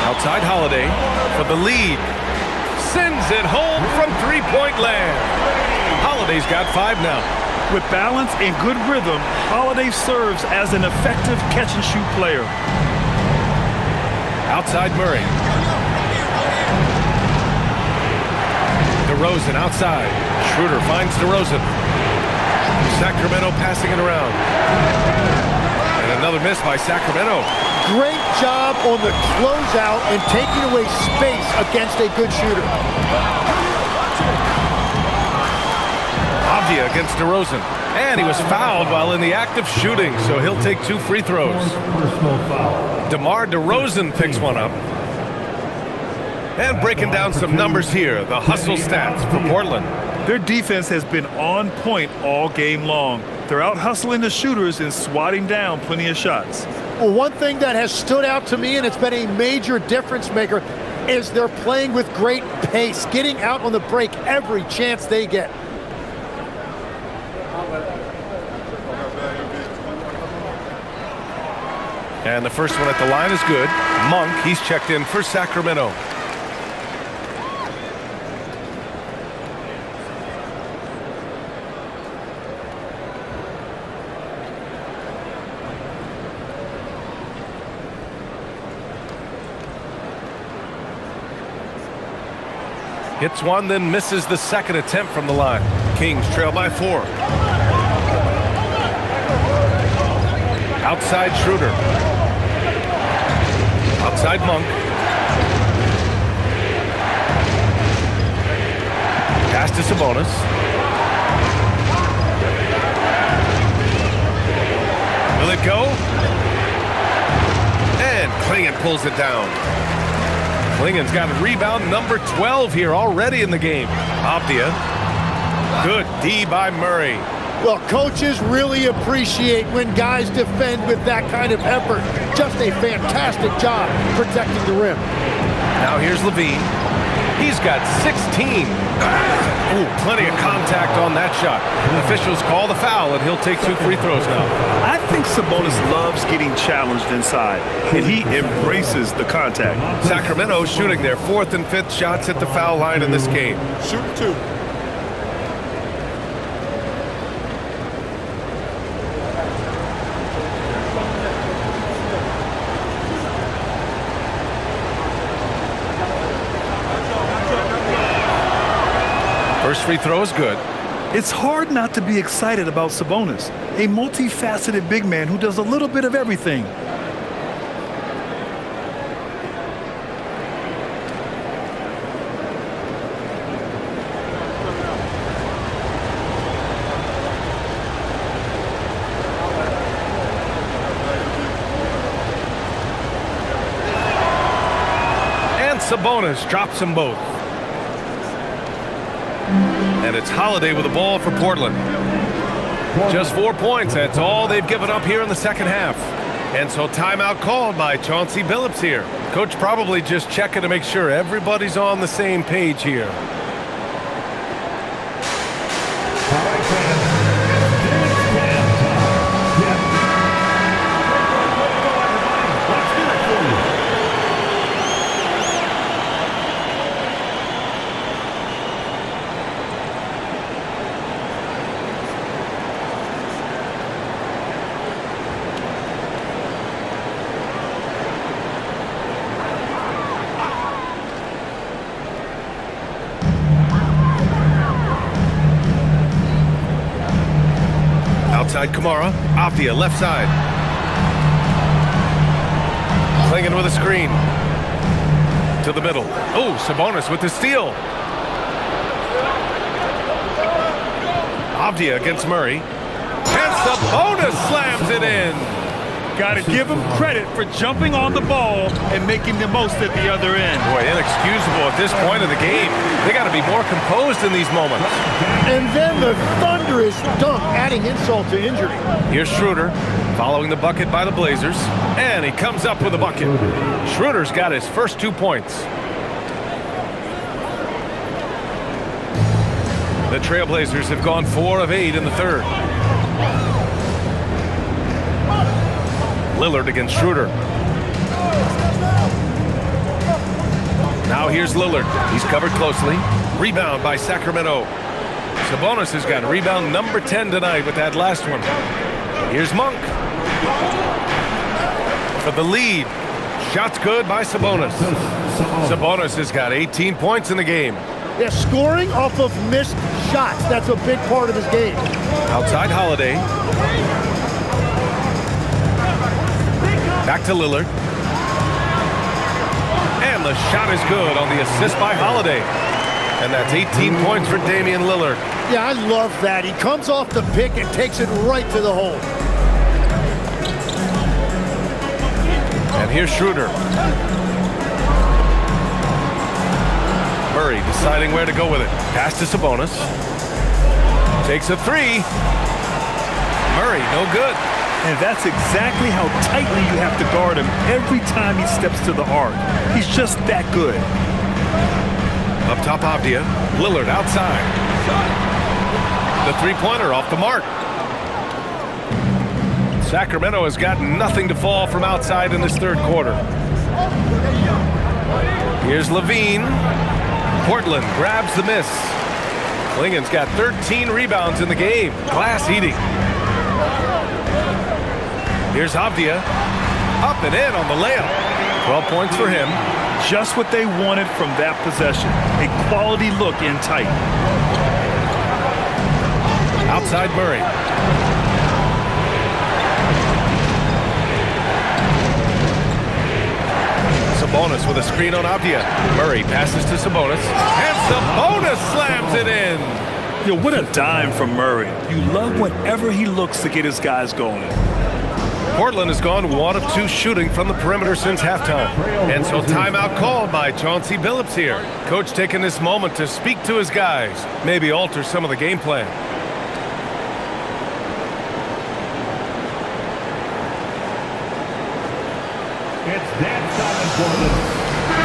A: Outside Holiday for the lead. Sends it home from three-point land. Holiday's got 5 now.
B: With balance and good rhythm, Holiday serves as an effective catch-and-shoot player.
A: Outside Murray. DeRozan outside. Schroeder finds DeRozan. Sacramento passing it around. And another miss by Sacramento.
C: Great job on the closeout and taking away space against a good shooter.
A: Avdia against DeRozan. And he was fouled while in the act of shooting, so he'll take 2 free throws. DeMar DeRozan picks one up. And breaking down some numbers here, the hustle stats for Portland.
B: Their defense has been on point all game long. They're out hustling the shooters and swatting down plenty of shots.
C: Well, one thing that has stood out to me, and it's been a major difference maker, is they're playing with great pace, getting out on the break every chance they get.
A: And the first one at the line is good. Monk, he's checked in for Sacramento. Hits one, then misses the second attempt from the line. Kings trail by 4. Outside Schroeder. Outside Monk. Pass to Sabonis. Will it go? And Klingon pulls it down. Klingon's got rebound number 12 here already in the game. Avdia. Good D by Murray.
C: Well, coaches really appreciate when guys defend with that kind of effort. Just a fantastic job protecting the rim.
A: Now here's LaVine. He's got 16. Ooh, plenty of contact on that shot. Officials call the foul, and he'll take 2 free throws now.
B: I think Sabonis loves getting challenged inside, and he embraces the contact.
A: Sacramento shooting their 4th and 5th shots at the foul line in this game.
F: Shooting 2.
A: First free throw is good.
B: It's hard not to be excited about Sabonis, a multifaceted big man who does a little bit of everything.
A: And Sabonis drops them both. And it's Holiday with the ball for Portland. Just 4 points. That's all they've given up here in the second half. And so timeout called by Chauncey Billups here. Coach probably just checking to make sure everybody's on the same page here. Outside Kamara, Avdia left side. Clinging with a screen. To the middle. Oh, Sabonis with the steal. Avdia against Murray. And Sabonis slams it in.
B: Got to give him credit for jumping on the ball and making the most at the other end.
A: Boy, inexcusable at this point of the game. They got to be more composed in these moments.
C: And then the thunderous dunk, adding insult to injury.
A: Here's Schroeder following the bucket by the Blazers. And he comes up with a bucket. Schroeder's got his first 2 points. The Trailblazers have gone 4 of 8 in the third. Lillard against Schroeder. Now here's Lillard. He's covered closely. Rebound by Sacramento. Sabonis has got rebound number 10 tonight with that last one. Here's Monk. For the lead. Shots good by Sabonis. Sabonis has got 18 points in the game.
C: Yeah, scoring off of missed shots. That's a big part of his game.
A: Outside Holiday. Back to Lillard. And the shot is good on the assist by Holiday. And that's 18 points for Damian Lillard.
C: Yeah, I love that. He comes off the pick and takes it right to the hole.
A: And here's Schroeder. Murray deciding where to go with it. Pass to Sabonis. Takes a 3. Murray, no good.
B: And that's exactly how tightly you have to guard him every time he steps to the arc. He's just that good.
A: Up top, Avdia. Lillard outside. The three-pointer off the mark. Sacramento has got nothing to fall from outside in this third quarter. Here's Levine. Portland grabs the miss. Klingen's got 13 rebounds in the game. Glass eating. Here's Avdia. Up and in on the layup. 12 points for him.
B: Just what they wanted from that possession. A quality look in tight.
A: Outside Murray. Sabonis with a screen on Avdia. Murray passes to Sabonis. And Sabonis slams it in.
B: Yo, what a dime from Murray. You love whenever he looks to get his guys going.
A: Portland has gone 1 of 2 shooting from the perimeter since halftime. And so timeout called by Chauncey Billups here. Coach taking this moment to speak to his guys. Maybe alter some of the game plan.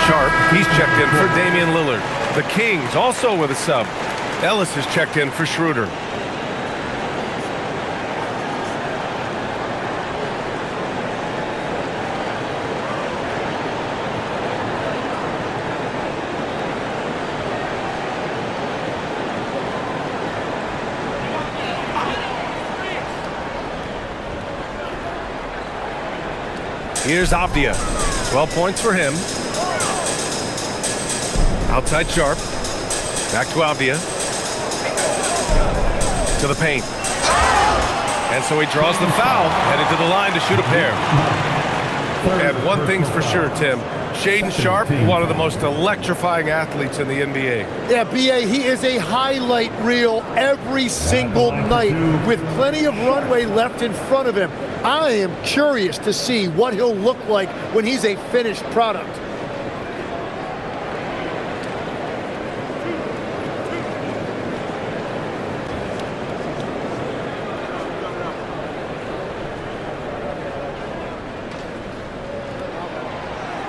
A: Sharp, he's checked in for Damian Lillard. The Kings also with a sub. Ellis is checked in for Schroeder. Here's Avdia. 12 points for him. Outside Sharp. Back to Avdia. To the paint. And so he draws the foul, headed to the line to shoot a pair. And one thing's for sure, Tim. Shaedon Sharp, one of the most electrifying athletes in the NBA.
C: Yeah, B.A., he is a highlight reel every single night with plenty of runway left in front of him. I am curious to see what he'll look like when he's a finished product.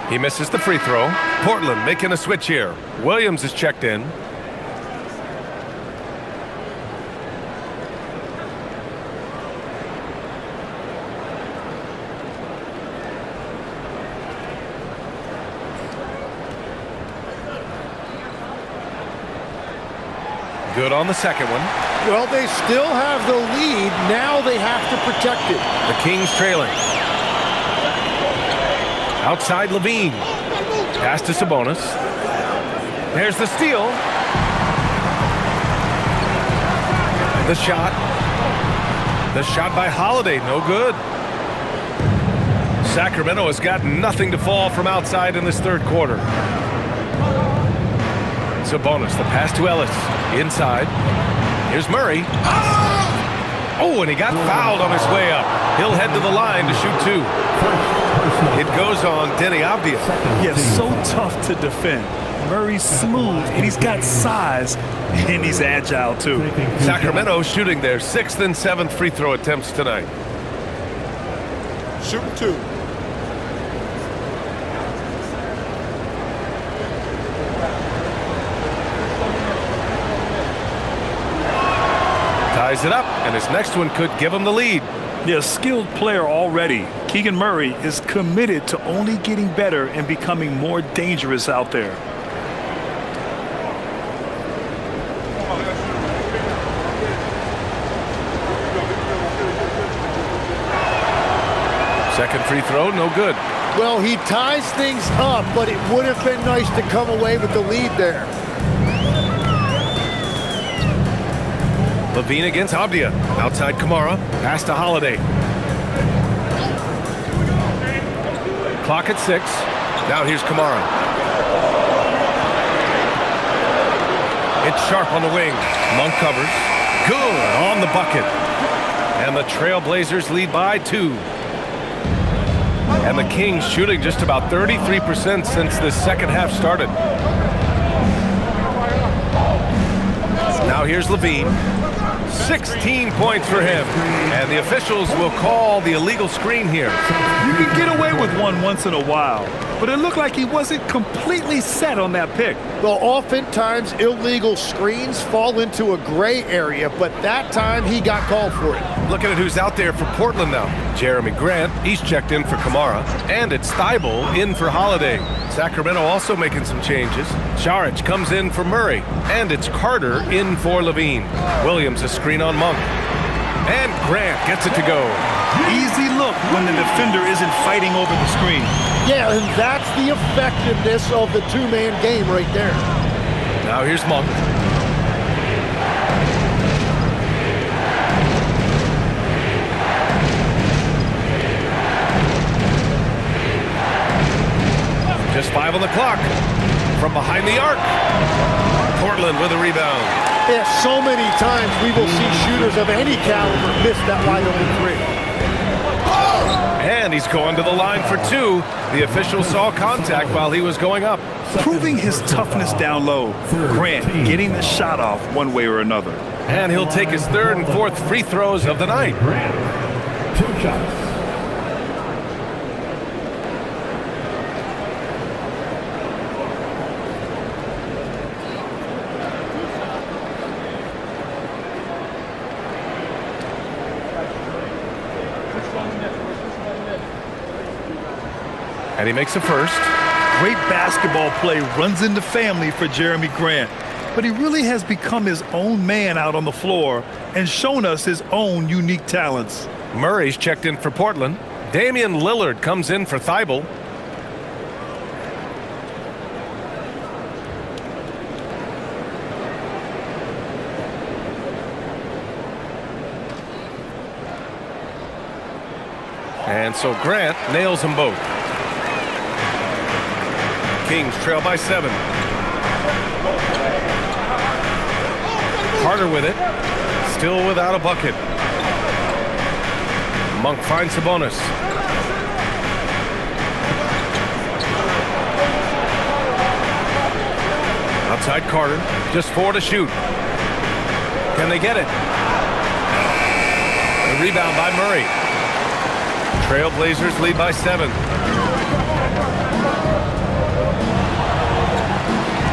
A: He misses the free throw. Portland making a switch here. Williams is checked in. Good on the second one.
C: Well, they still have the lead. Now they have to protect it.
A: The Kings trailing. Outside Levine. Pass to Sabonis. There's the steal. The shot. The shot by Holiday. No good. Sacramento has got nothing to fall from outside in this third quarter. Sabonis, the pass to Ellis. Inside. Here's Murray. Oh, and he got fouled on his way up. He'll head to the line to shoot two. It goes on Denny Avdia.
B: Yes, so tough to defend. Murray's smooth, and he's got size, and he's agile, too.
A: Sacramento shooting their 6th and 7th free throw attempts tonight.
F: Shooting two.
A: Ties it up, and his next one could give him the lead.
B: Yeah, a skilled player already. Keegan Murray is committed to only getting better and becoming more dangerous out there.
A: Second free throw, no good.
C: Well, he ties things up, but it would have been nice to come away with the lead there.
A: Levine against Avdia. Outside Kamara. Pass to Holiday. Clock at 6. Now here's Kamara. It's Sharp on the wing. Monk covers. Good on the bucket. And the Trailblazers lead by 2. And the Kings shooting just about 33% since the second half started. Now here's Levine. 16 points for him. And the officials will call the illegal screen here.
B: You can get away with one once in a while, but it looked like he wasn't completely set on that pick.
C: Well, oftentimes illegal screens fall into a gray area, but that time he got called for it.
A: Looking at who's out there for Portland now. Jeremy Grant, he's checked in for Kamara. And it's Thibault in for Holiday. Sacramento also making some changes. Saric comes in for Murray. And it's Carter in for Levine. Williams a screen on Monk. And Grant gets it to go.
B: Easy look when the defender isn't fighting over the screen.
C: Yeah, and that's the effectiveness of the two-man game right there.
A: Now here's Monk. Just 5 on the clock. From behind the arc. Portland with a rebound.
C: Yeah, so many times we will see shooters of any caliber miss that wide open three.
A: And he's going to the line for 2. The official saw contact while he was going up.
B: Proving his toughness down low. Grant getting the shot off one way or another.
A: And he'll take his 3rd and 4th free throws of the night.
D: Grant, 2 shots.
A: And he makes a first.
B: Great basketball play, runs into family for Jeremy Grant. But he really has become his own man out on the floor and shown us his own unique talents.
A: Murray's checked in for Portland. Damian Lillard comes in for Thibault. And so Grant nails them both. Kings trail by 7. Carter with it. Still without a bucket. Monk finds Sabonis. Outside Carter. Just 4 to shoot. Can they get it? The rebound by Murray. Trailblazers lead by 7.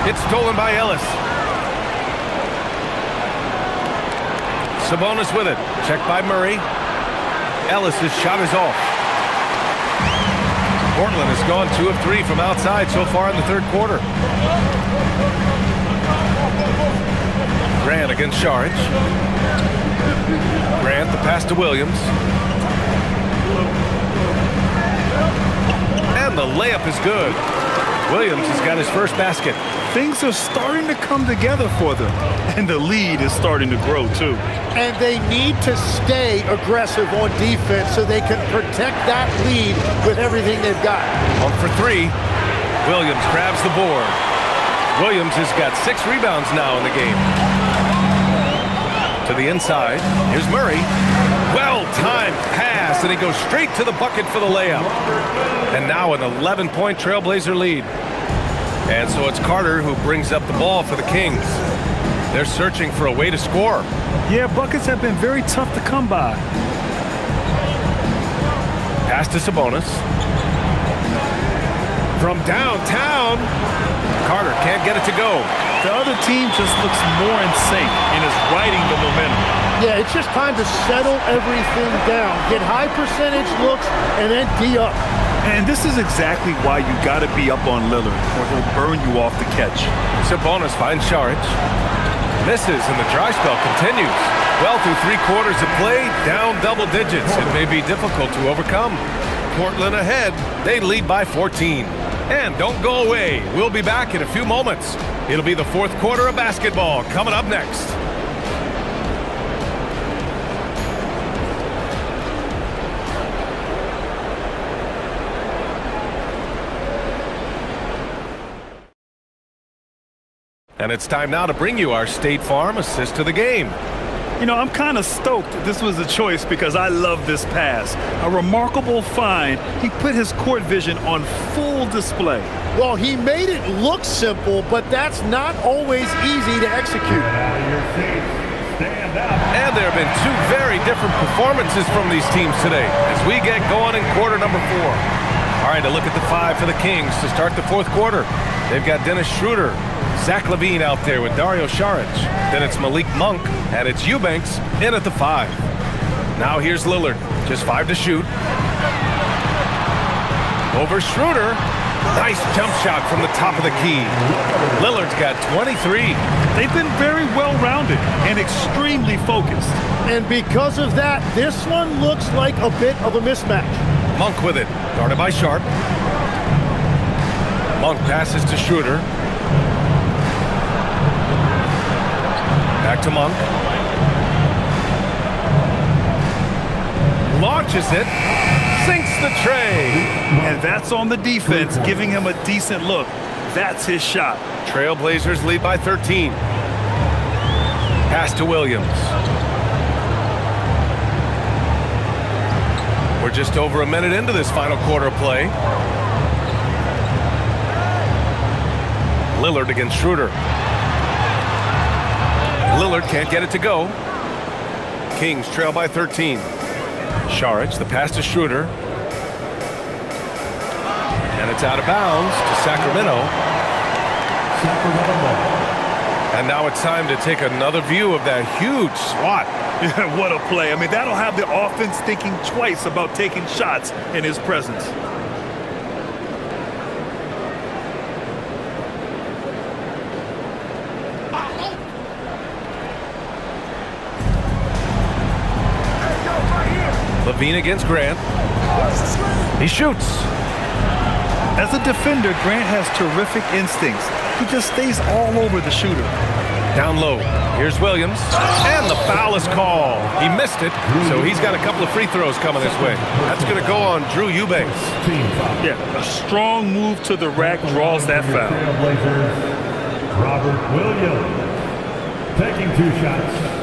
A: It's stolen by Ellis. Sabonis with it. Checked by Murray. Ellis' shot is off. Portland has gone 2 of 3 from outside so far in the third quarter. Grant against Saric. Grant, the pass to Williams. And the layup is good. Williams has got his first basket.
B: Things are starting to come together for them, and the lead is starting to grow too.
C: And they need to stay aggressive on defense so they can protect that lead with everything they've got.
A: On for 3. Williams grabs the board. Williams has got 6 rebounds now in the game. To the inside. Here's Murray. Well-timed pass, and he goes straight to the bucket for the layup. And now an 11-point Trailblazer lead. And so it's Carter who brings up the ball for the Kings. They're searching for a way to score.
B: Yeah, buckets have been very tough to come by.
A: Pass to Sabonis. From downtown, Carter can't get it to go.
B: The other team just looks more in sync and is riding the momentum.
C: Yeah, it's just time to settle everything down. Get high percentage looks and then D up.
B: And this is exactly why you got to be up on Lillard, or he'll burn you off the catch.
A: Sabonis finds Saric. Misses, and the dry spell continues. Well, through 3 quarters of play, down double digits. It may be difficult to overcome. Portland ahead. They lead by 14. And don't go away. We'll be back in a few moments. It'll be the fourth quarter of basketball coming up next. And it's time now to bring you our State Farm assist to the game.
B: You know, I'm kind of stoked this was a choice because I love this pass. A remarkable find. He put his court vision on full display.
C: Well, he made it look simple, but that's not always easy to execute.
A: And there have been 2 very different performances from these teams today as we get going in quarter number 4. All right, a look at the 5 for the Kings to start the fourth quarter. They've got Dennis Schroeder, Zach LaVine out there with Dario Saric. Then it's Malik Monk, and it's Eubanks in at the 5. Now here's Lillard, just 5 to shoot. Over Schroeder. Nice jump shot from the top of the key. Lillard's got 23.
B: They've been very well-rounded and extremely focused.
C: And because of that, this one looks like a bit of a mismatch.
A: Monk with it, guarded by Sharp. Monk passes to Schroeder. Back to Monk. Launches it. Sinks the tray.
B: And that's on the defense, giving him a decent look. That's his shot.
A: Trailblazers lead by 13. Pass to Williams. We're just over a minute into this final quarter of play. Lillard against Schroeder. Lillard can't get it to go. Kings trail by 13. Saric, the pass to Schroeder. And it's out of bounds to Sacramento. And now it's time to take another view of that huge swat.
B: What a play. I mean, that'll have the offense thinking twice about taking shots in his presence.
A: Levine against Grant. He shoots.
B: As a defender, Grant has terrific instincts. He just stays all over the shooter.
A: Down low. Here's Williams. And the foul is called. He missed it, so he's got a couple of free throws coming his way. That's going to go on Drew Eubanks.
B: Yeah, a strong move to the rack draws that foul.
D: Robert Williams taking 2 shots.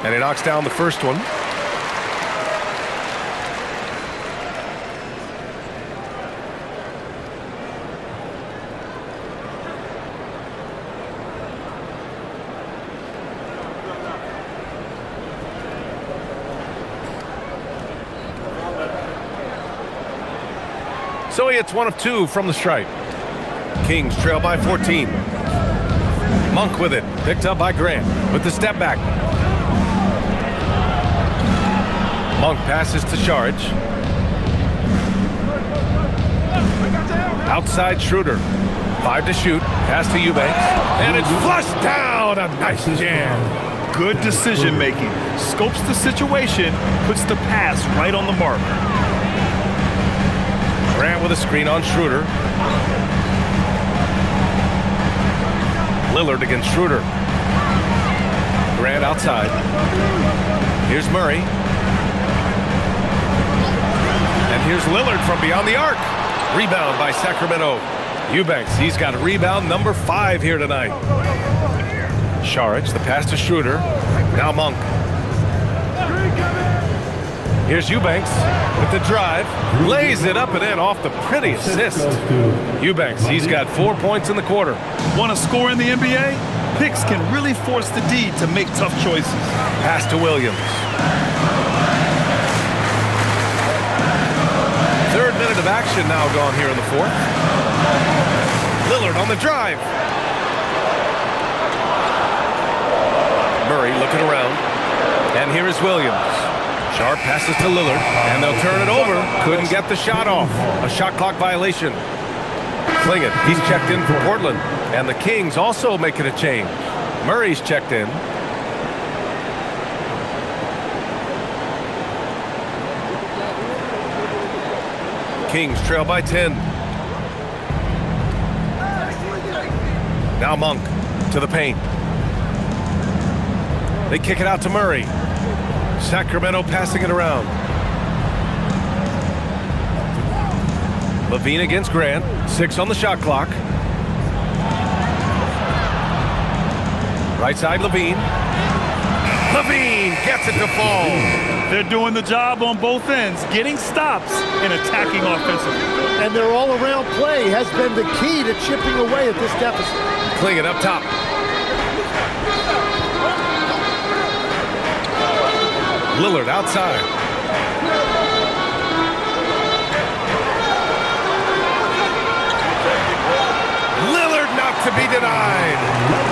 A: And he knocks down the first one. So he hits 1 of 2 from the stripe. Kings trail by 14. Monk with it. Picked up by Grant with the step back. Monk passes to Charge. Outside Schroeder. 5 to shoot. Pass to Eubanks. And it's flushed down. A nice jam.
B: Good decision making. Scopes the situation, puts the pass right on the mark.
A: Grant with a screen on Schroeder. Lillard against Schroeder. Grant outside. Here's Murray. And here's Lillard from beyond the arc. Rebound by Sacramento. Eubanks, he's got rebound number 5 here tonight. Saric, the pass to Schroeder. Now Monk. Here's Eubanks with the drive. Lays it up and in off the pretty assist. Eubanks, he's got 4 points in the quarter.
B: Want to score in the NBA? Picks can really force the D to make tough choices.
A: Pass to Williams. 3rd minute of action now gone here in the 4th. Lillard on the drive. Murray looking around. And here is Williams. Sharp passes to Lillard, and they'll turn it over. Couldn't get the shot off. A shot clock violation. Klingit, he's checked in for Portland. And the Kings also making a change. Murray's checked in. Kings trail by 10. Now Monk to the paint. They kick it out to Murray. Sacramento passing it around. Levine against Grant. 6 on the shot clock. Right side Levine. Levine gets it to fall.
B: They're doing the job on both ends, getting stops and attacking offensively.
C: And their all-around play has been the key to chipping away at this deficit.
A: Klingit up top. Lillard outside. Lillard not to be denied.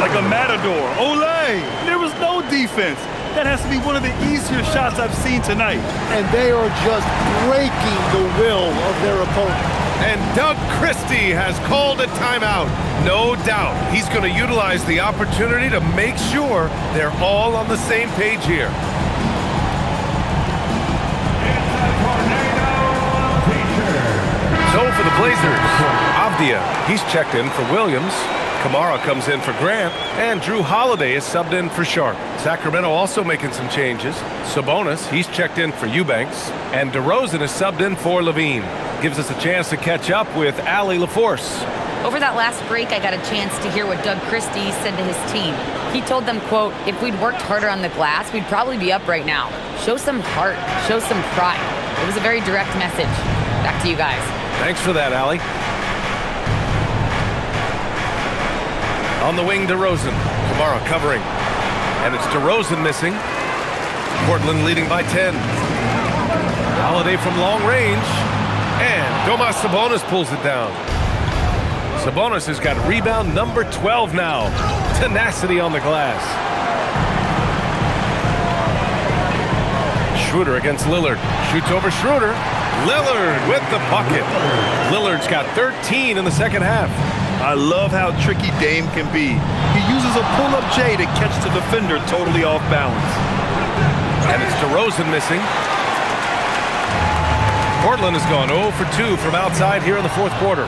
B: Like a matador. Olay! There was no defense. That has to be one of the easier shots I've seen tonight.
C: And they are just breaking the will of their opponent.
A: And Doug Christie has called a timeout. No doubt he's going to utilize the opportunity to make sure they're all on the same page here. So for the Blazers, Avdia, he's checked in for Williams. Kamara comes in for Grant, and Drew Holiday is subbed in for Sharp. Sacramento also making some changes. Sabonis, he's checked in for Eubanks, and DeRozan is subbed in for Levine. Gives us a chance to catch up with Allie LaForce.
E: Over that last break, I got a chance to hear what Doug Christie said to his team. He told them, quote, if we'd worked harder on the glass, we'd probably be up right now. Show some heart, show some pride. It was a very direct message. Back to you guys.
A: Thanks for that, Allie. On the wing, DeRozan. Kamara covering. And it's DeRozan missing. Portland leading by 10. Holiday from long range. And Domas Sabonis pulls it down. Sabonis has got rebound number 12 now. Tenacity on the glass. Schroeder against Lillard. Shoots over Schroeder. Lillard with the bucket. Lillard's got 13 in the second half.
B: I love how tricky Dame can be. He uses a pull-up J to catch the defender totally off balance.
A: And it's DeRozan missing. Portland has gone 0 for 2 from outside here in the fourth quarter.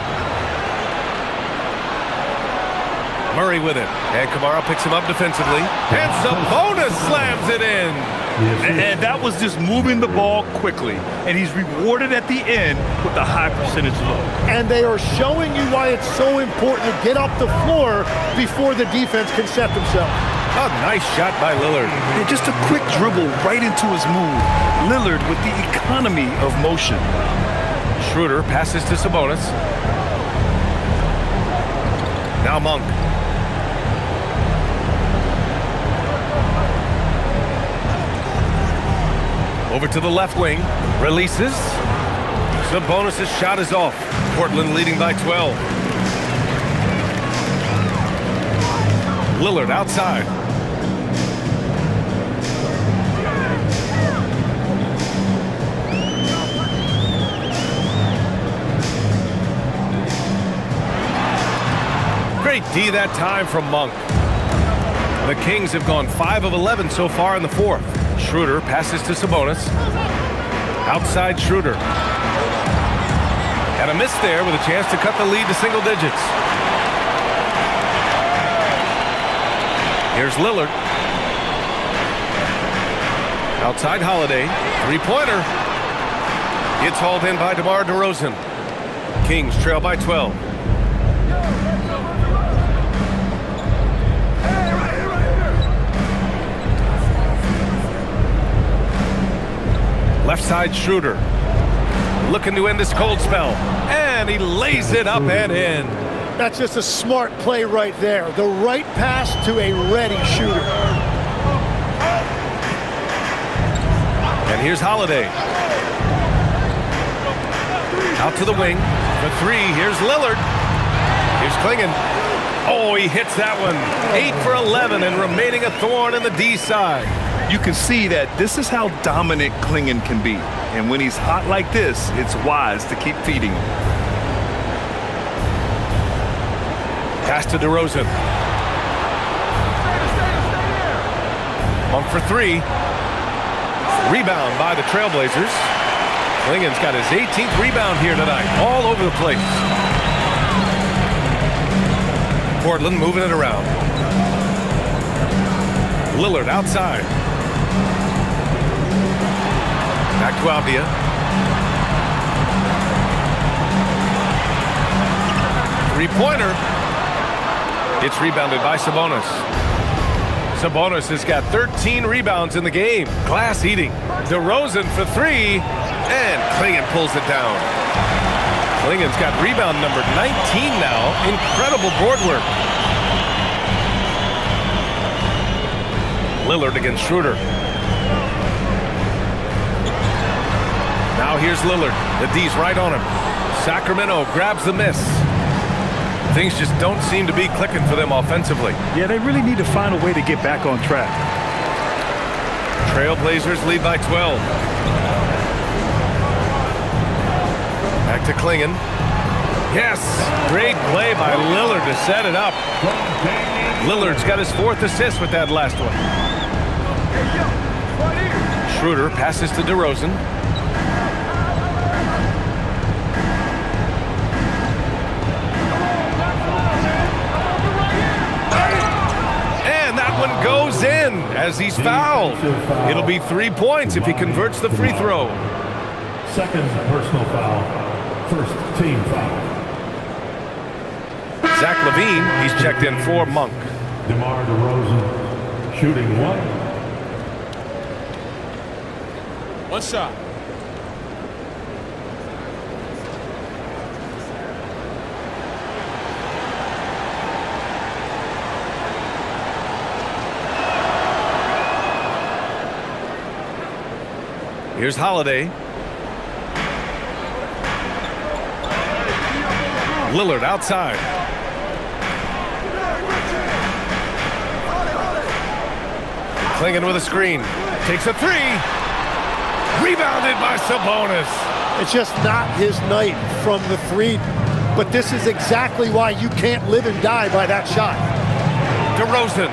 A: Murray with it. And Kamara picks him up defensively. And Sabonis slams it in.
B: And that was just moving the ball quickly. And he's rewarded at the end with a high percentage load.
C: And they are showing you why it's so important to get up the floor before the defense can set themselves.
A: A nice shot by Lillard.
B: And just a quick dribble right into his move. Lillard with the economy of motion.
A: Schroeder passes to Sabonis. Now Monk. Over to the left wing. Releases. Sabonis' shot is off. Portland leading by 12. Lillard outside. Great D that time from Monk. The Kings have gone 5 of 11 so far in the fourth. Schroeder passes to Sabonis. Outside Schroeder. And a miss there with a chance to cut the lead to single digits. Here's Lillard. Outside Holiday. Three-pointer. It's hauled in by DeMar DeRozan. Kings trail by 12. Left side Schroeder. Looking to end this cold spell. And he lays it up and in.
C: That's just a smart play right there. The right pass to a ready shooter.
A: And here's Holiday. Out to the wing for three. Here's Lillard. Here's Klingon. Oh, he hits that one. 8 for 11 and remaining a thorn in the D side.
B: You can see that this is how dominant Klingon can be. And when he's hot like this, it's wise to keep feeding him.
A: Pass to DeRozan. Monk for three. Rebound by the Trailblazers. Klingon's got his 18th rebound here tonight. All over the place. Portland moving it around. Lillard outside. Back to Avdia. Three-pointer. It's rebounded by Sabonis. Sabonis has got 13 rebounds in the game. Glass eating. DeRozan for three. And Klingon pulls it down. Klingon's got rebound number 19 now. Incredible board work. Lillard against Schroeder. Now here's Lillard. The D's right on him. Sacramento grabs the miss. Things just don't seem to be clicking for them offensively.
B: Yeah, they really need to find a way to get back on track.
A: Trailblazers lead by 12. Back to Klingon. Yes! Great play by Lillard to set it up. Lillard's got his fourth assist with that last one. Schroeder passes to DeRozan. And that one goes in as he's fouled. It'll be 3 points if he converts the free throw.
D: Second personal foul. First team foul.
A: Zach LaVine, he's checked in for Monk.
D: DeMar DeRozan shooting one.
F: One shot.
A: Here's Holiday. Lillard outside. Klingon with a screen. Takes a three. defended by Sabonis.
C: It's just not his night from the three. But this is exactly why you can't live and die by that shot.
A: DeRozan.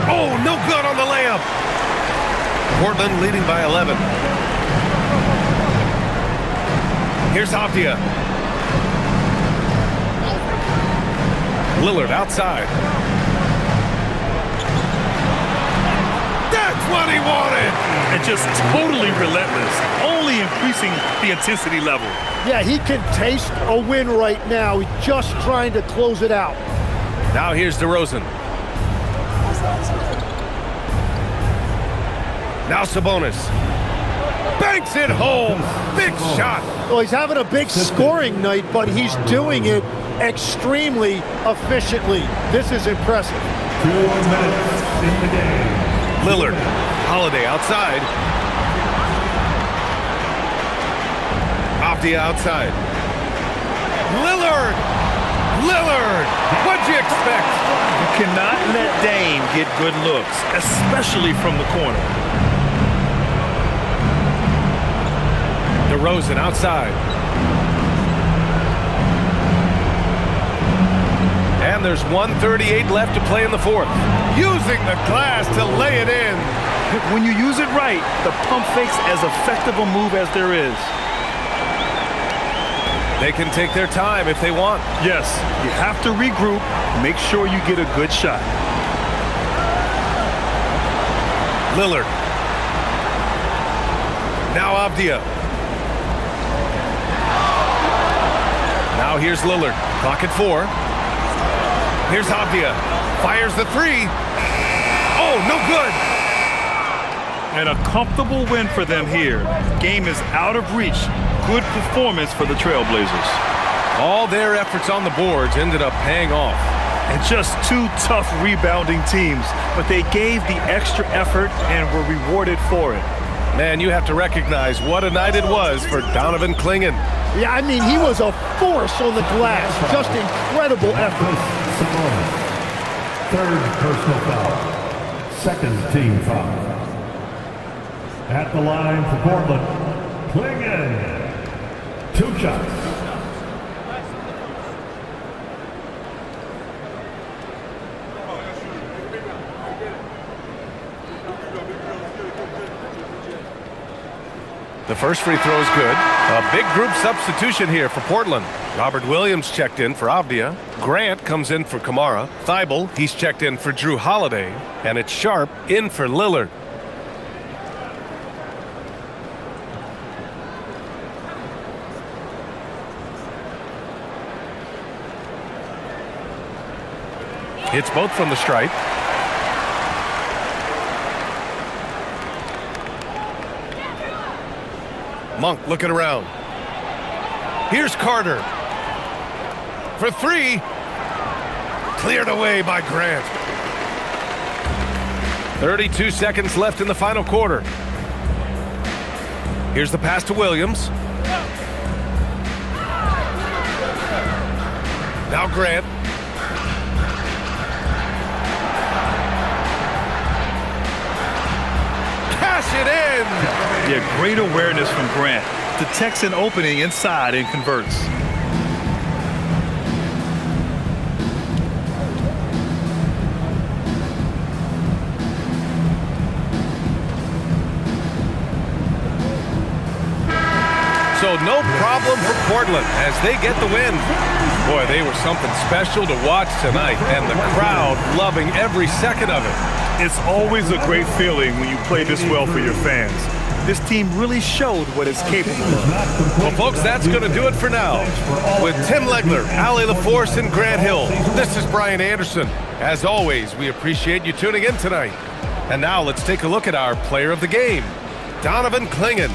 A: Oh, no good on the layup. Portland leading by 11. Here's Avdia. Lillard outside. That's what he wanted.
B: And just totally relentless, only increasing the intensity level.
C: Yeah, he can taste a win right now. He's just trying to close it out.
A: Now here's DeRozan. Now Sabonis. Banks it home. Big shot.
C: Well, he's having a big scoring night, but he's doing it extremely efficiently. This is impressive.
D: 2 minutes in the game.
A: Lillard. Holiday outside. Avdia outside. Lillard! Lillard! What'd you expect?
B: You cannot let Dame get good looks, especially from the corner.
A: DeRozan outside. And there's 1:38 left to play in the fourth. Using the glass to lay it in.
B: When you use it right, the pump fake's as effective a move as there is.
A: They can take their time if they want.
B: Yes, you have to regroup, make sure you get a good shot.
A: Lillard. Now Avdia. Now here's Lillard. Clock at 4. Here's Avdia. Fires the three. Oh, no good.
B: And a comfortable win for them here. Game is out of reach. Good performance for the Trailblazers.
A: All their efforts on the boards ended up paying off.
B: And just two tough rebounding teams, but they gave the extra effort and were rewarded for it.
A: Man, you have to recognize what a night it was for Donovan Clingan.
C: Yeah, I mean, he was a force on the glass. Just incredible effort.
D: Sabonis. 3rd personal foul. 2nd team foul. At the line for Portland, Clingan. 2 shots.
A: The first free throw is good. A big group substitution here for Portland. Robert Williams checked in for Avdia. Grant comes in for Kamara. Thibault, he's checked in for Drew Holiday. And it's Sharp in for Lillard. Hits both from the stripe. Monk looking around. Here's Carter. For 3. Cleared away by Grant. 32 seconds left in the final quarter. Here's the pass to Williams. Now Grant. Cash it in!
B: Yeah, great awareness from Grant. Detects an opening inside and converts.
A: So no problem for Portland as they get the win. Boy, they were something special to watch tonight, and the crowd loving every second of it.
B: It's always a great feeling when you play this well for your fans. This team really showed what it's capable of.
A: Well, folks, that's going to do it for now. With Tim Legler, Allie LaForce, and Grant Hill, this is Brian Anderson. As always, we appreciate you tuning in tonight. And now let's take a look at our player of the game, Donovan Clingan.